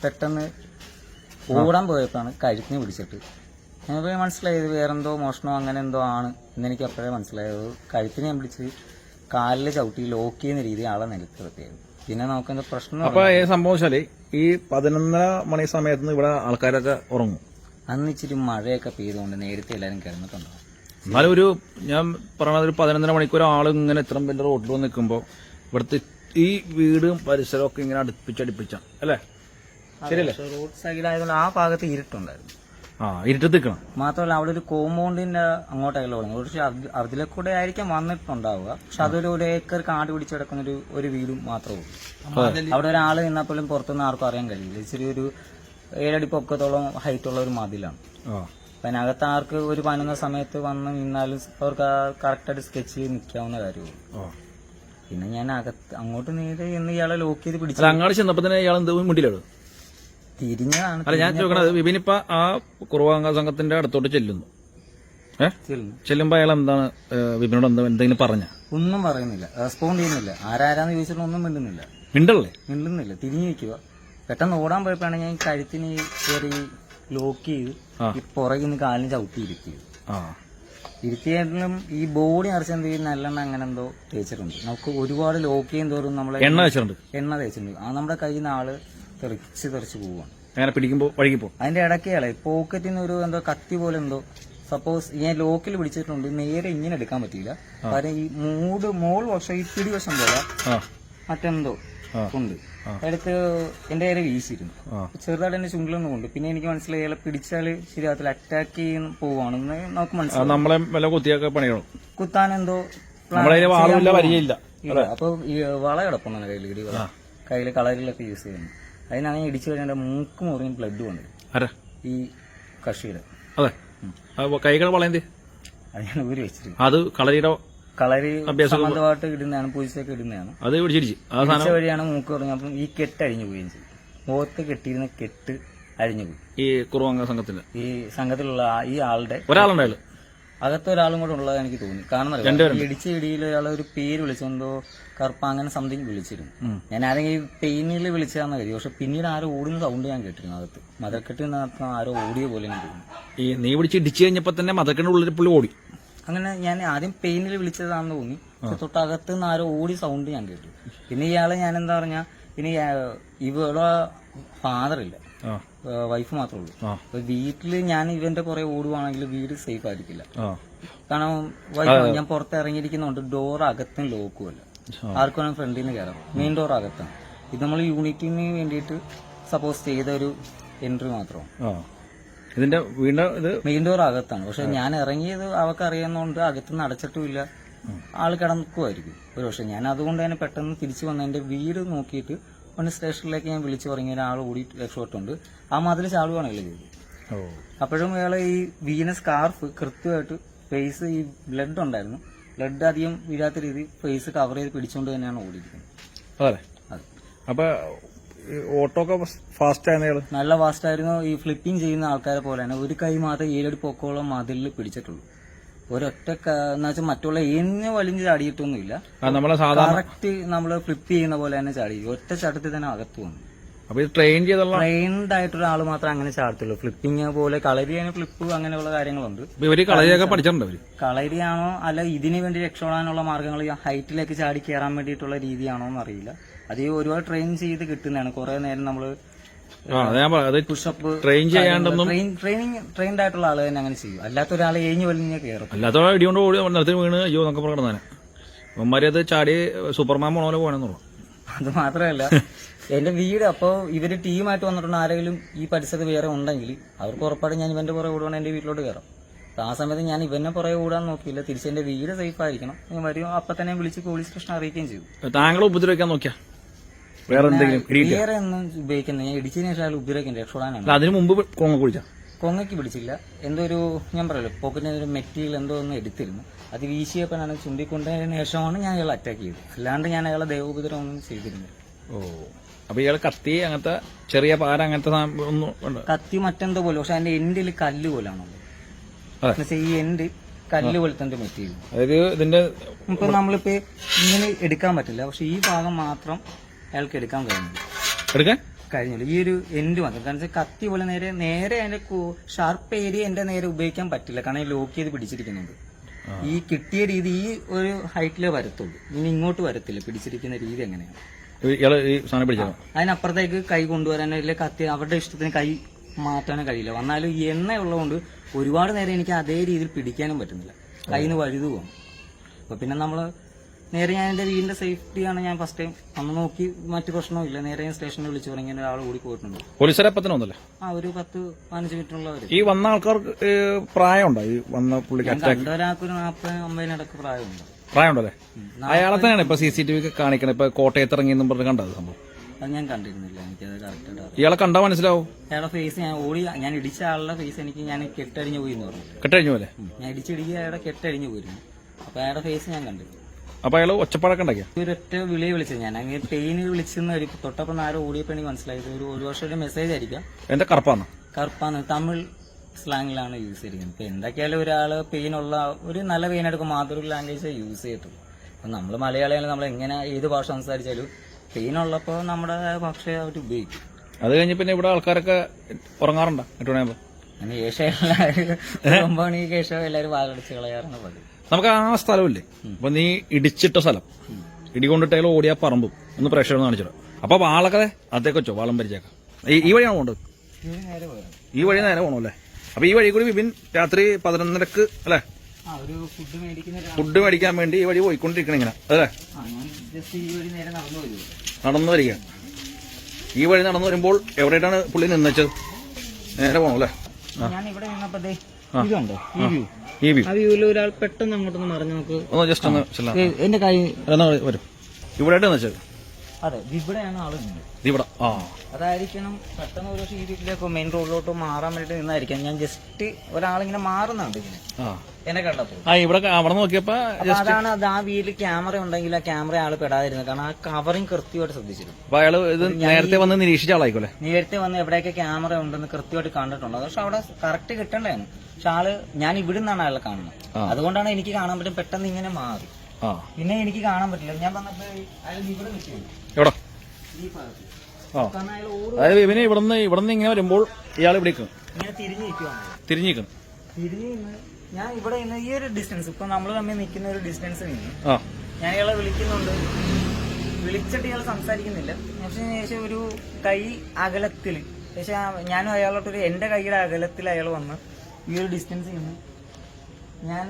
പെട്ടെന്ന് ഓടാൻ പോയപ്പോഴാണ് കഴുത്തിന് പിടിച്ചിട്ട് ഞാൻ മനസ്സിലായത് വേറെന്തോ മോഷണോ അങ്ങനെ എന്തോ ആണ് എന്നെനിക്ക് അപ്പോഴേ മനസ്സിലായത്. കഴുത്തിന് ഞാൻ പിടിച്ച് കാലിൽ ചവിട്ടി ലോക്ക് ചെയ്യുന്ന രീതി ആളെ നിലത്തിറക്കിയായിരുന്നു. പിന്നെ നമുക്കെന്താ പ്രശ്നം? അപ്പൊ ഈ സംഭവം വെച്ചാല് ഈ 11:30 മണി സമയത്ത് ഇവിടെ ആൾക്കാരൊക്കെ ഉറങ്ങും. അന്ന് ഇച്ചിരി മഴയൊക്കെ പെയ്തുകൊണ്ട് നേരത്തെ എല്ലാവരും കിടന്നിട്ടുണ്ടാവും. എന്നാലും ഒരു ഞാൻ പറഞ്ഞത് ഒരു 11:30 മണിക്കൂർ ആൾ ഇങ്ങനെ ഇത്രയും വലിയ റോഡിൽ വന്ന് നിൽക്കുമ്പോ ഇവിടുത്തെ ഈ വീടും പരിസരവും ഒക്കെ ഇങ്ങനെ അടുപ്പിച്ച അല്ലേ? ശരിയല്ലേ? റോഡ് സൈഡായതുകൊണ്ട് ആ ഭാഗത്ത് ഇരുട്ടുണ്ടായിരുന്നു. ഇരുട്ടത്ത് നിൽക്കണം. മാത്രമല്ല അവിടെ ഒരു കോമ്പൗണ്ടിന്റെ അങ്ങോട്ടല്ല തുടങ്ങി. പക്ഷെ അതിലെ കൂടെ ആയിരിക്കാം വന്നിട്ടുണ്ടാവുക. പക്ഷെ അതൊരു 1 ഏക്കർ കാട് പിടിച്ച് കിടക്കുന്ന ഒരു വീടും മാത്രമേ ഉള്ളൂ. അവിടെ ഒരാൾ നിന്നപ്പോഴും പുറത്തുനിന്ന് ആർക്കും അറിയാൻ കഴിയില്ല. ഇച്ചിരി ഒരു 7 അടി പൊക്കത്തോളം ഹൈറ്റ് ഉള്ള ഒരു മതിലാണ്. അപ്പൊ അതിനകത്ത് ആർക്ക് ഒരു 11 സമയത്ത് വന്ന് നിന്നാലും അവർക്ക് കറക്റ്റായിട്ട് സ്കെച്ച് ചെയ്ത് നിൽക്കാവുന്ന കാര്യമുള്ളൂ. പിന്നെ ഞാൻ അങ്ങോട്ട് നേരെ എന്ന് ഇയാളെ ലോക്ക് ചെയ്ത് പിടിച്ചു. അങ്ങോട്ട് ചെന്നപ്പോ തന്നെ ഇയാൾ എന്ത് മുണ്ടിലാണ് തിരിഞ്ഞതാണ്. അല്ല ഞാൻ ചോദിക്കണത്, വിപിനിപ്പ ആ കുറുവാങ്ക സംഘത്തിന്റെ അടുത്തോട്ട് ചെല്ലുന്നു. ചെല്ലുമ്പോ അയാൾ എന്താണ് വിപിനോട് എന്തെങ്കിലും പറഞ്ഞ? ഒന്നും പറയുന്നില്ല, റെസ്പോണ്ട് ചെയ്യുന്നില്ല. ആരാരാന്ന് ചോദിച്ചിട്ട് ഒന്നും മിണ്ടുന്നില്ല. മിണ്ടുന്നില്ല, തിരിഞ്ഞു നിൽക്കുക. പെട്ടെന്ന് ഓടാൻ പോയപ്പോഴാണ് ഞാൻ കഴുത്തിന് കയറി ലോക്ക് ചെയ്ത് ഈ പുറകിൽ നിന്ന് കാലിന് ചവിട്ടിയിരിക്കുക. ഇരുത്തിയാലും ഈ ബോഡി നിറച്ചെന്ത് നല്ലെണ്ണ അങ്ങനെ എന്തോ തേച്ചിട്ടുണ്ട്. നമുക്ക് ഒരുപാട് ലോക്ക് ചെയ്യും തോറും നമ്മളെ എണ്ണ വെച്ചിട്ടുണ്ട്. എണ്ണ തേച്ചിട്ടുണ്ട്. ആ നമ്മുടെ കയ്യിൽ നിന്ന് ആള് തെറിച്ച് പോവാണ്. അങ്ങനെ പിടിക്കുമ്പോ വഴുകിപ്പോ അതിന്റെ ഇടയ്ക്കാളെ പോക്കറ്റിൽ നിന്ന് ഒരു എന്തോ കത്തി പോലെ എന്തോ സപ്പോസ് ഞാൻ ലോക്കിൽ പിടിച്ചിട്ടുണ്ട്. നേരെ ഇങ്ങനെ എടുക്കാൻ പറ്റിയില്ല. കാരണം ഈ മോൾ പക്ഷെ ഈ പിടിവശം പോലെ മറ്റെന്തോ ഉണ്ട്. എടുത്ത് എന്റെ നേരെ വീശിയിരുന്നു. ചെറുതായിട്ട് എന്റെ ചുണ്ടിലൊന്നും കൊണ്ട്. പിന്നെ എനിക്ക് മനസ്സിലായി ഇയാളെ പിടിച്ചാല് ശരിയാകത്തില്ല, അറ്റാക്ക് ചെയ്യുന്ന പോവാണെന്ന് നമുക്ക് മനസ്സിലായി. നമ്മളെ വില കുത്തിയൊക്കെ പണിയണം, കുത്താനെന്തോ ഇല്ല. അപ്പൊ ഈ വള കിടപ്പുണ്ട് കയ്യിൽ, ഇടിവള കയ്യില് കളറിലൊക്കെ യൂസ് ചെയ്യുന്നു. അതിനാണ് ഇടിച്ചു കഴിഞ്ഞാൽ മൂക്ക് മുറിയും ബ്ലഡ് വന്നത് ഈ കക്ഷിയുടെ. അതെ, കൈകൾ വളയന്തി അത് ഞാൻ ഊരി വെച്ചിട്ട് അത് കളരിയുടെ കളരി സംബന്ധമായിട്ട് ഇടുന്നതാണ്, പൂജയൊക്കെ ഇടുന്നതാണ്. അത് പിടിച്ച വഴിയാണ് മൂക്ക് പറഞ്ഞു. അപ്പം ഈ കെട്ട് അഴിഞ്ഞു പോവുകയും ചെയ്യും. മുഖത്ത് കെട്ടിയിരുന്ന കെട്ട് അഴിഞ്ഞു പോയി. ഈ കുറുവാങ്ക സംഘത്തിന്റെ ഈ സംഘത്തിലുള്ള ഈ ആളുടെ ഒരാളുണ്ടായാലും അകത്തൊരാളും കൂടെ ഉള്ളത് എനിക്ക് തോന്നി. കാരണം ഇടിച്ച ഇടിയിൽ ഒരാളെ ഒരു പേര് വിളിച്ചെന്തോ കറുപ്പ അങ്ങനെ സംതിങ് വിളിച്ചിരുന്നു. ഞാൻ ആരെങ്കിലും പെയിനിൽ വിളിച്ചാന്ന് കരുതി. പക്ഷെ പിന്നീട് ആരോ ഓടുന്ന സൗണ്ട് ഞാൻ കേട്ടിരുന്നു. അകത്ത് മതക്കെട്ടിനകത്ത് ആരോ ഓടിയ പോലെ എനിക്ക് തോന്നി. ഈ നീ പിടിച്ച് ഇടിച്ചു കഴിഞ്ഞപ്പോ തന്നെ മതക്കെട്ടിന്റെ ഉള്ളിൽ പുള്ളി ഓടി. അങ്ങനെ ഞാൻ ആദ്യം പെയിനിൽ വിളിച്ചതാണെന്ന് തോന്നി. തൊട്ടകത്ത് നിന്ന് ആരോ ഓടി സൗണ്ട് ഞാൻ കേട്ടു. പിന്നെ ഇയാളെ ഞാൻ എന്താ പറഞ്ഞാ, ഇനി ഇവളെ ഫാദറില്ല, വൈഫ് മാത്രമേ ഉള്ളൂ. അപ്പൊ വീട്ടില് ഞാൻ ഇവന്റെ പുറകെ ഓടുവാണെങ്കിൽ വീട് സേഫ് ആയിരിക്കില്ല. കാരണം വൈഫ് ഞാൻ പുറത്ത് ഇറങ്ങിയിരിക്കുന്നുണ്ട്. ഡോർ അകത്തും ലോക്കുമല്ല, ആർക്കും വേണം ഫ്രണ്ടിൽ നിന്ന് കയറാം. മെയിൻ ഡോർ അകത്താണ്. ഇത് നമ്മൾ യൂണിറ്റിന് വേണ്ടിയിട്ട് സപ്പോസ് ചെയ്ത ഒരു എൻട്രി മാത്രമാണ്. ഇതിന്റെ വീണ്ടും ഇത് മെയിൻ ഡോർ അകത്താണ്. പക്ഷെ ഞാൻ ഇറങ്ങിയത് അവർക്ക് അറിയുന്നതുകൊണ്ട് അകത്തുനിന്ന് അടച്ചിട്ടുമില്ല, ആള് കിടക്കുമായിരിക്കും ഒരു പക്ഷെ. ഞാൻ അതുകൊണ്ട് തന്നെ പെട്ടെന്ന് തിരിച്ചു വന്ന എന്റെ വീട് നോക്കിയിട്ട് ഒന്ന് സ്റ്റേഷനിലേക്ക് ഞാൻ വിളിച്ചു പറഞ്ഞ ഒരാൾ ഓടി രക്ഷപ്പെട്ടുണ്ട്. ആ മതിൽ ചാടുവാണല്ലോ ചെയ്തത്. അപ്പോഴും അയാളെ ഈ വീണ സ്കാർഫ് കൃത്യമായിട്ട് ഫേസ് ഈ ബ്ലഡ് ഉണ്ടായിരുന്നു, ബ്ലഡ് അധികം വീഴാത്ത രീതി ഫേസ് കവർ ചെയ്ത് പിടിച്ചുകൊണ്ട് തന്നെയാണ് ഓടിയിരിക്കുന്നത്. അപ്പൊ ഓട്ടോ ഒക്കെ ഫാസ്റ്റ് ആയിരുന്നു, നല്ല ഫാസ്റ്റ് ആയിരുന്നു. ഈ ഫ്ലിപ്പിംഗ് ചെയ്യുന്ന ആൾക്കാരെ പോലെ തന്നെ ഒരു കൈ മാത്രമേ 7 അടി പൊക്കോളം മതിലിൽ പിടിച്ചിട്ടുള്ളൂ. ഒരൊറ്റ എന്ന് വെച്ചാൽ മറ്റുള്ള ഏന്ന് വലിഞ്ഞ് ചാടിയിട്ടൊന്നുമില്ല. കറക്റ്റ് നമ്മള് ഫ്ലിപ്പ് ചെയ്യുന്ന പോലെ തന്നെ ചാടി ഒറ്റ ചാട്ടത്തിൽ തന്നെ അകത്ത് വന്നു. ട്രെയിൻഡ് ആയിട്ടൊരു ആള് മാത്രമേ അങ്ങനെ ചാടത്തുള്ളൂ. ഫ്ലിപ്പിംഗ് പോലെ കളരി ഫ്ലിപ്പ് അങ്ങനെയുള്ള കാര്യങ്ങളുണ്ട്. കളരിയാണോ അല്ല ഇതിനു വേണ്ടി രക്ഷപ്പെടാനുള്ള മാർഗങ്ങൾ ഹൈറ്റിലേക്ക് ചാടി കയറാൻ വേണ്ടിയിട്ടുള്ള രീതിയാണോ എന്നറിയില്ല. അത് ഒരുപാട് ട്രെയിൻ ചെയ്ത് കിട്ടുന്നതാണ്. കുറെ നേരം നമ്മള് പുഷപ്പ് ട്രെയിൻഡ് ആയിട്ടുള്ള ആള് തന്നെ അങ്ങനെ ചെയ്യും. അല്ലാത്ത ഒരാളെ ഏഞ്ഞു വലിഞ്ഞ കയറും. അല്ലാത്ത ഇടികൊണ്ട് ഓടി നിലത്തിൽ വീണ് അയ്യോ എന്നൊക്കെ പറഞ്ഞാൽ അവന്മാരെ അത് ചാടി സൂപ്പർമാൻ പോണ പോലെ പോകണമെന്നുള്ളൂ. അത് മാത്രമല്ല എന്റെ വീട് അപ്പോ ഇവര് ടീമായിട്ട് വന്നിട്ടുണ്ട്. ആരെങ്കിലും ഈ പരിസരത്ത് വേറെ ഉണ്ടെങ്കിൽ അവർക്ക് ഉറപ്പായിട്ട് ഞാൻ ഇവന്റെ പുറകെ ഓടുവാണ് എന്റെ വീട്ടിലോട്ട് കയറാം. ആ സമയത്ത് ഞാൻ ഇവന്റെ പുറകെ ഓടാൻ നോക്കിയില്ല. തിരിച്ച് എന്റെ വീട് സേഫ് ആയിരിക്കണം. ഞാൻ വരും അപ്പൊ തന്നെ വിളിച്ച് പോലീസ് സ്റ്റേഷൻ അറിയിക്കുകയും ചെയ്തു. താങ്കളെ ഉപദ്രവിക്കാൻ നോക്കിയാ വേറെ ഒന്നും ഉപയോഗിക്കുന്നത് ഞാൻ ഇടിച്ചതിന് ശേഷം ഉപദ്രവിക്കാൻ രക്ഷപ്പെടാനാണ്. അതിന് മുമ്പ് കൊങ്ങയ്ക്ക് പിടിച്ചില്ല. എന്തോ ഒരു ഞാൻ പറയല്ലോ പോക്കറ്റിന് ഒരു മെറ്റീരിയൽ എന്തോ ഒന്ന് എടുത്തിരുന്നു. അത് വീശിയപ്പോഴാണ് ചുണ്ടിക്കൊണ്ടതിന് ശേഷമാണ് ഞാൻ അയാളെ അറ്റാക്ക് ചെയ്തത്. അല്ലാണ്ട് ഞാൻ അയാളെ ദേവോപദ്രവം ഒന്നും ചെയ്തിരുന്നില്ല. അപ്പൊ ഇയാള് കത്തി അങ്ങനത്തെ ചെറിയ പാര അങ്ങനത്തെ കത്തി മറ്റെന്തോ പോലെ, പക്ഷെ അതിന്റെ എൻഡിൽ കല്ല് പോലാണല്ലോ. ഈ എൻഡ് കല്ല് പോലത്തെ മെറ്റീരിയൽ. അതായത് ഇതിന്റെ ഇപ്പൊ നമ്മളിപ്പോ ഇങ്ങനെ എടുക്കാൻ പറ്റില്ല, പക്ഷെ ഈ ഭാഗം മാത്രം അയാൾക്ക് എടുക്കാൻ കഴിഞ്ഞില്ല. ഈ ഒരു എൻഡ് മാത്രം. കാരണം കത്തി പോലെ നേരെ അതിന്റെ ഷാർപ്പ് ഏരിയ എന്റെ നേരെ ഉപയോഗിക്കാൻ പറ്റില്ല. കാരണം ലോക്ക് ചെയ്ത് പിടിച്ചിരിക്കുന്നുണ്ട്. ഈ കിട്ടിയ രീതി ഈ ഒരു ഹൈറ്റിലേ വരത്തുള്ളൂ. ഇനി ഇങ്ങോട്ട് വരത്തില്ല. പിടിച്ചിരിക്കുന്ന രീതി എങ്ങനെയാണ് അതിനപ്പുറത്തേക്ക് കൈ കൊണ്ടുവരാനോ ഇല്ല കത്തി അവരുടെ ഇഷ്ടത്തിന് കൈ മാറ്റാനോ കഴിയില്ല. വന്നാലും ഈ എണ്ണ ഉള്ളതുകൊണ്ട് ഒരുപാട് നേരം എനിക്ക് അതേ രീതിയിൽ പിടിക്കാനും പറ്റുന്നില്ല. കയ്യിൽ നിന്ന് വഴുതു പോകും. അപ്പൊ പിന്നെ നമ്മള് നേരെ ഞാൻ എന്റെ വീടിന്റെ സേഫ്റ്റിയാണ് ഞാൻ ഫസ്റ്റ് ടൈം അന്ന് നോക്കി. മറ്റു പ്രശ്നമില്ല. നേരെ ഞാൻ സ്റ്റേഷനിൽ വിളിച്ചു പറഞ്ഞ ഒരാൾ കൂടി പോയിട്ടുണ്ട്. പോലീസുകാരെ ഒരു 10-15 മിനിറ്റുള്ളവര്. ഈ വന്ന ആൾക്കാർക്ക് പ്രായമുണ്ടോ? ഈ വന്ന ഒരാൾക്ക് ഒരു 40-50 പ്രായമുണ്ട്. പ്രായമുണ്ടല്ലേ? അയാളെ തന്നെയാണ് ഇപ്പൊ CCTV കാണിക്കണത്. ഇപ്പൊ കോട്ടയത്ത് ഇറങ്ങിയെന്നും പറഞ്ഞ് കണ്ടത് സംഭവം. അത് ഞാൻ കണ്ടിരുന്നില്ല. എനിക്കത് കറക്റ്റ്. ഇയാളെ കണ്ടാ മനസ്സിലാവും. അയാളുടെ ഫേസ് ഞാൻ ഇടിച്ച ആളുടെ ഫേസ് എനിക്ക് ഞാൻ കെട്ടഴിഞ്ഞു പോയി എന്ന് പറഞ്ഞു. കെട്ടഴിഞ്ഞു പോലെ ഞാൻ ഇടിച്ചിടിക്കുക അയാളുടെ കെട്ടഴിഞ്ഞു പോയിരുന്നു. അപ്പൊ അയാളുടെ ഫേസ് ഞാൻ കണ്ടു. അപ്പൊ അയാള് ഒച്ചപ്പാടൊക്കെ ഉണ്ടാക്കിയ ഒരൊറ്റ വിളി വിളിച്ചത്. ഞാൻ അങ്ങനെ പെയിനിൽ വിളിച്ചെന്ന് തൊട്ടപ്പം ആരോ ഓടിയപ്പോ എനിക്ക് മനസ്സിലായത് ഒരു വർഷത്തെ മെസ്സേജ് ആയിരിക്കാം. എന്റെ കറുപ്പാന്ന് തമിഴ് സ്ലാങ്ങിലാണ് യൂസ് ചെയ്തിരിക്കുന്നത്. ഇപ്പൊ എന്തൊക്കെയാലും ഒരാള് പെയിനുള്ള ഒരു നല്ല പെയിൻ എടുക്കും മാതൃ ലാംഗ്വേജ് യൂസ് ചെയ്തിട്ടുള്ളൂ. അപ്പൊ നമ്മള് മലയാളികൾ നമ്മൾ എങ്ങനെ ഏത് ഭാഷ സംസാരിച്ചാലും പെയിൻ ഉള്ളപ്പോ നമ്മുടെ ഭാഷ അവർ ഉപയോഗിക്കും. അത് കഴിഞ്ഞ് പിന്നെ ഇവിടെ ആൾക്കാരൊക്കെ ഉറങ്ങാറുണ്ടോ? 8 മണിയാകുമ്പോ അതിന് ശേഷം എല്ലാവരും 9 മണിക്ക് ശേഷം എല്ലാവരും വാലടിച്ച് കളയാറാണ് പതിവ്. നമുക്ക് ആ സ്ഥലമില്ലേ, അപ്പൊ നീ ഇടിച്ചിട്ട സ്ഥലം, ഇടികൊണ്ടിട്ടേലും ഓടിയ പറമ്പും ഒന്ന് പ്രേക്ഷകർ കാണിച്ചിടാം. അപ്പൊ വാളൊക്കെ അതേക്ക് വെച്ചോ, വാളം പരിചയാക്കാം. ഈ വഴിയാണ് പോകേണ്ടത്, നേരെ പോയത് ഈ വഴി നേരെ പോകണം അല്ലേ? അപ്പൊ ഈ വഴി കൂടി വിപിൻ രാത്രി 11:30 അല്ലേ ഒരു ഫുഡ് മേടിക്കുന്ന ഫുഡ് മേടിക്കാൻ വേണ്ടി ഈ വഴി പോയിക്കൊണ്ടിരിക്കണം ഇങ്ങനെ അല്ലേ? ഞാൻ ജസ്റ്റ് ഈ വഴി നേരെ നടന്നു വരും. നടന്നു വരിക. ഈ വഴി നടന്നു വരുമ്പോൾ എവിടെയായിട്ടാണ് പുള്ളി നിന്നച്ചത്? നേരെ പോകണം അല്ലേ? ഞാൻ ഇവിടെ നിന്നപ്പോഴേ ഇതുണ്ടോ ഈ വ്യൂ, ഈ വ്യൂ ആ വ്യൂവിൽ ഒരാൾ പെട്ടെന്ന് അങ്ങോട്ടൊന്ന് മറിഞ്ഞു നോക്ക്. ഒന്ന് ജസ്റ്റ് ഒന്ന് ചെല്ലാം. എന്റെ കൈ വരും. ഇവിടെ ആയിട്ട് നിന്നച്ചത്? അതെ, ഇവിടെയാണ് ആള് നിന്നത്. ഇവിടെ അതായിരിക്കണം പെട്ടെന്ന് ഒരു പക്ഷേ ഈ വീട്ടിലേക്ക് മെയിൻ റോഡിലോട്ട് മാറാൻ വേണ്ടി നിന്നായിരിക്കാം. ഞാൻ ജസ്റ്റ് ഒരാളിങ്ങനെ മാറുന്നുണ്ട് ഇങ്ങനെ എന്നെ കണ്ടപ്പോൾ. ഇവിടെ അവിടെ നോക്കിയപ്പോ അപ്പൊ അതാണ് അത്. ആ വീട്ടിൽ ക്യാമറ ഉണ്ടെങ്കിൽ ആ ക്യാമറ ആള് പെടാതിരുന്നത്, കാരണം ആ കവറിങ് കൃത്യമായിട്ട് ശ്രദ്ധിച്ചിരുന്നു. അപ്പൊ അയാള് ഇത് നേരത്തെ വന്ന് നിരീക്ഷിച്ച ആളായിക്കോലെ. നേരത്തെ വന്ന് എവിടെയൊക്കെ ക്യാമറ ഉണ്ടെന്ന് കൃത്യമായിട്ട് കണ്ടിട്ടുണ്ട്. പക്ഷെ അവിടെ കറക്റ്റ് കിട്ടണ്ടായിരുന്നു. പക്ഷെ ആള് ഞാൻ ഇവിടെ നിന്നാണ് അയാളെ കാണുന്നത്, അതുകൊണ്ടാണ് എനിക്ക് കാണാൻ പറ്റും. പെട്ടെന്ന് ഇങ്ങനെ മാറി, പിന്നെ എനിക്ക് കാണാൻ പറ്റില്ല. ഞാൻ വന്നപ്പോ അയാൾ ഇവിടെ നിൽക്കുന്നു, എവിടെ? ഈ ഭാഗത്ത്. അതായത് ഇവന് ഇവിടുന്ന് ഇങ്ങനെ വരുമ്പോൾ ഇയാൾ ഇവിടെ ഇങ്ങനെ തിരിഞ്ഞു നിൽക്കുവാണ്. തിരിഞ്ഞിരിക്കണം. തിരിഞ്ഞു നിന്ന് ഞാൻ ഇവിടെ നിന്ന് ഈ ഒരു ഡിസ്റ്റൻസ്, ഇപ്പൊ നമ്മൾ തമ്മിൽ നിൽക്കുന്ന ഒരു ഡിസ്റ്റൻസ് നിന്ന് ഞാൻ ഇയാളെ വിളിക്കുന്നുണ്ട്. വിളിച്ചിട്ട് ഇയാൾ സംസാരിക്കുന്നില്ല. പക്ഷേ ശേഷം ഒരു കൈ അകലത്തില്, പക്ഷെ ഞാനും അയാളോട്ടൊരു എന്റെ കൈയുടെ അകലത്തിൽ അയാൾ വന്ന് ഈ ഒരു ഡിസ്റ്റൻസ് നിന്ന് ഞാൻ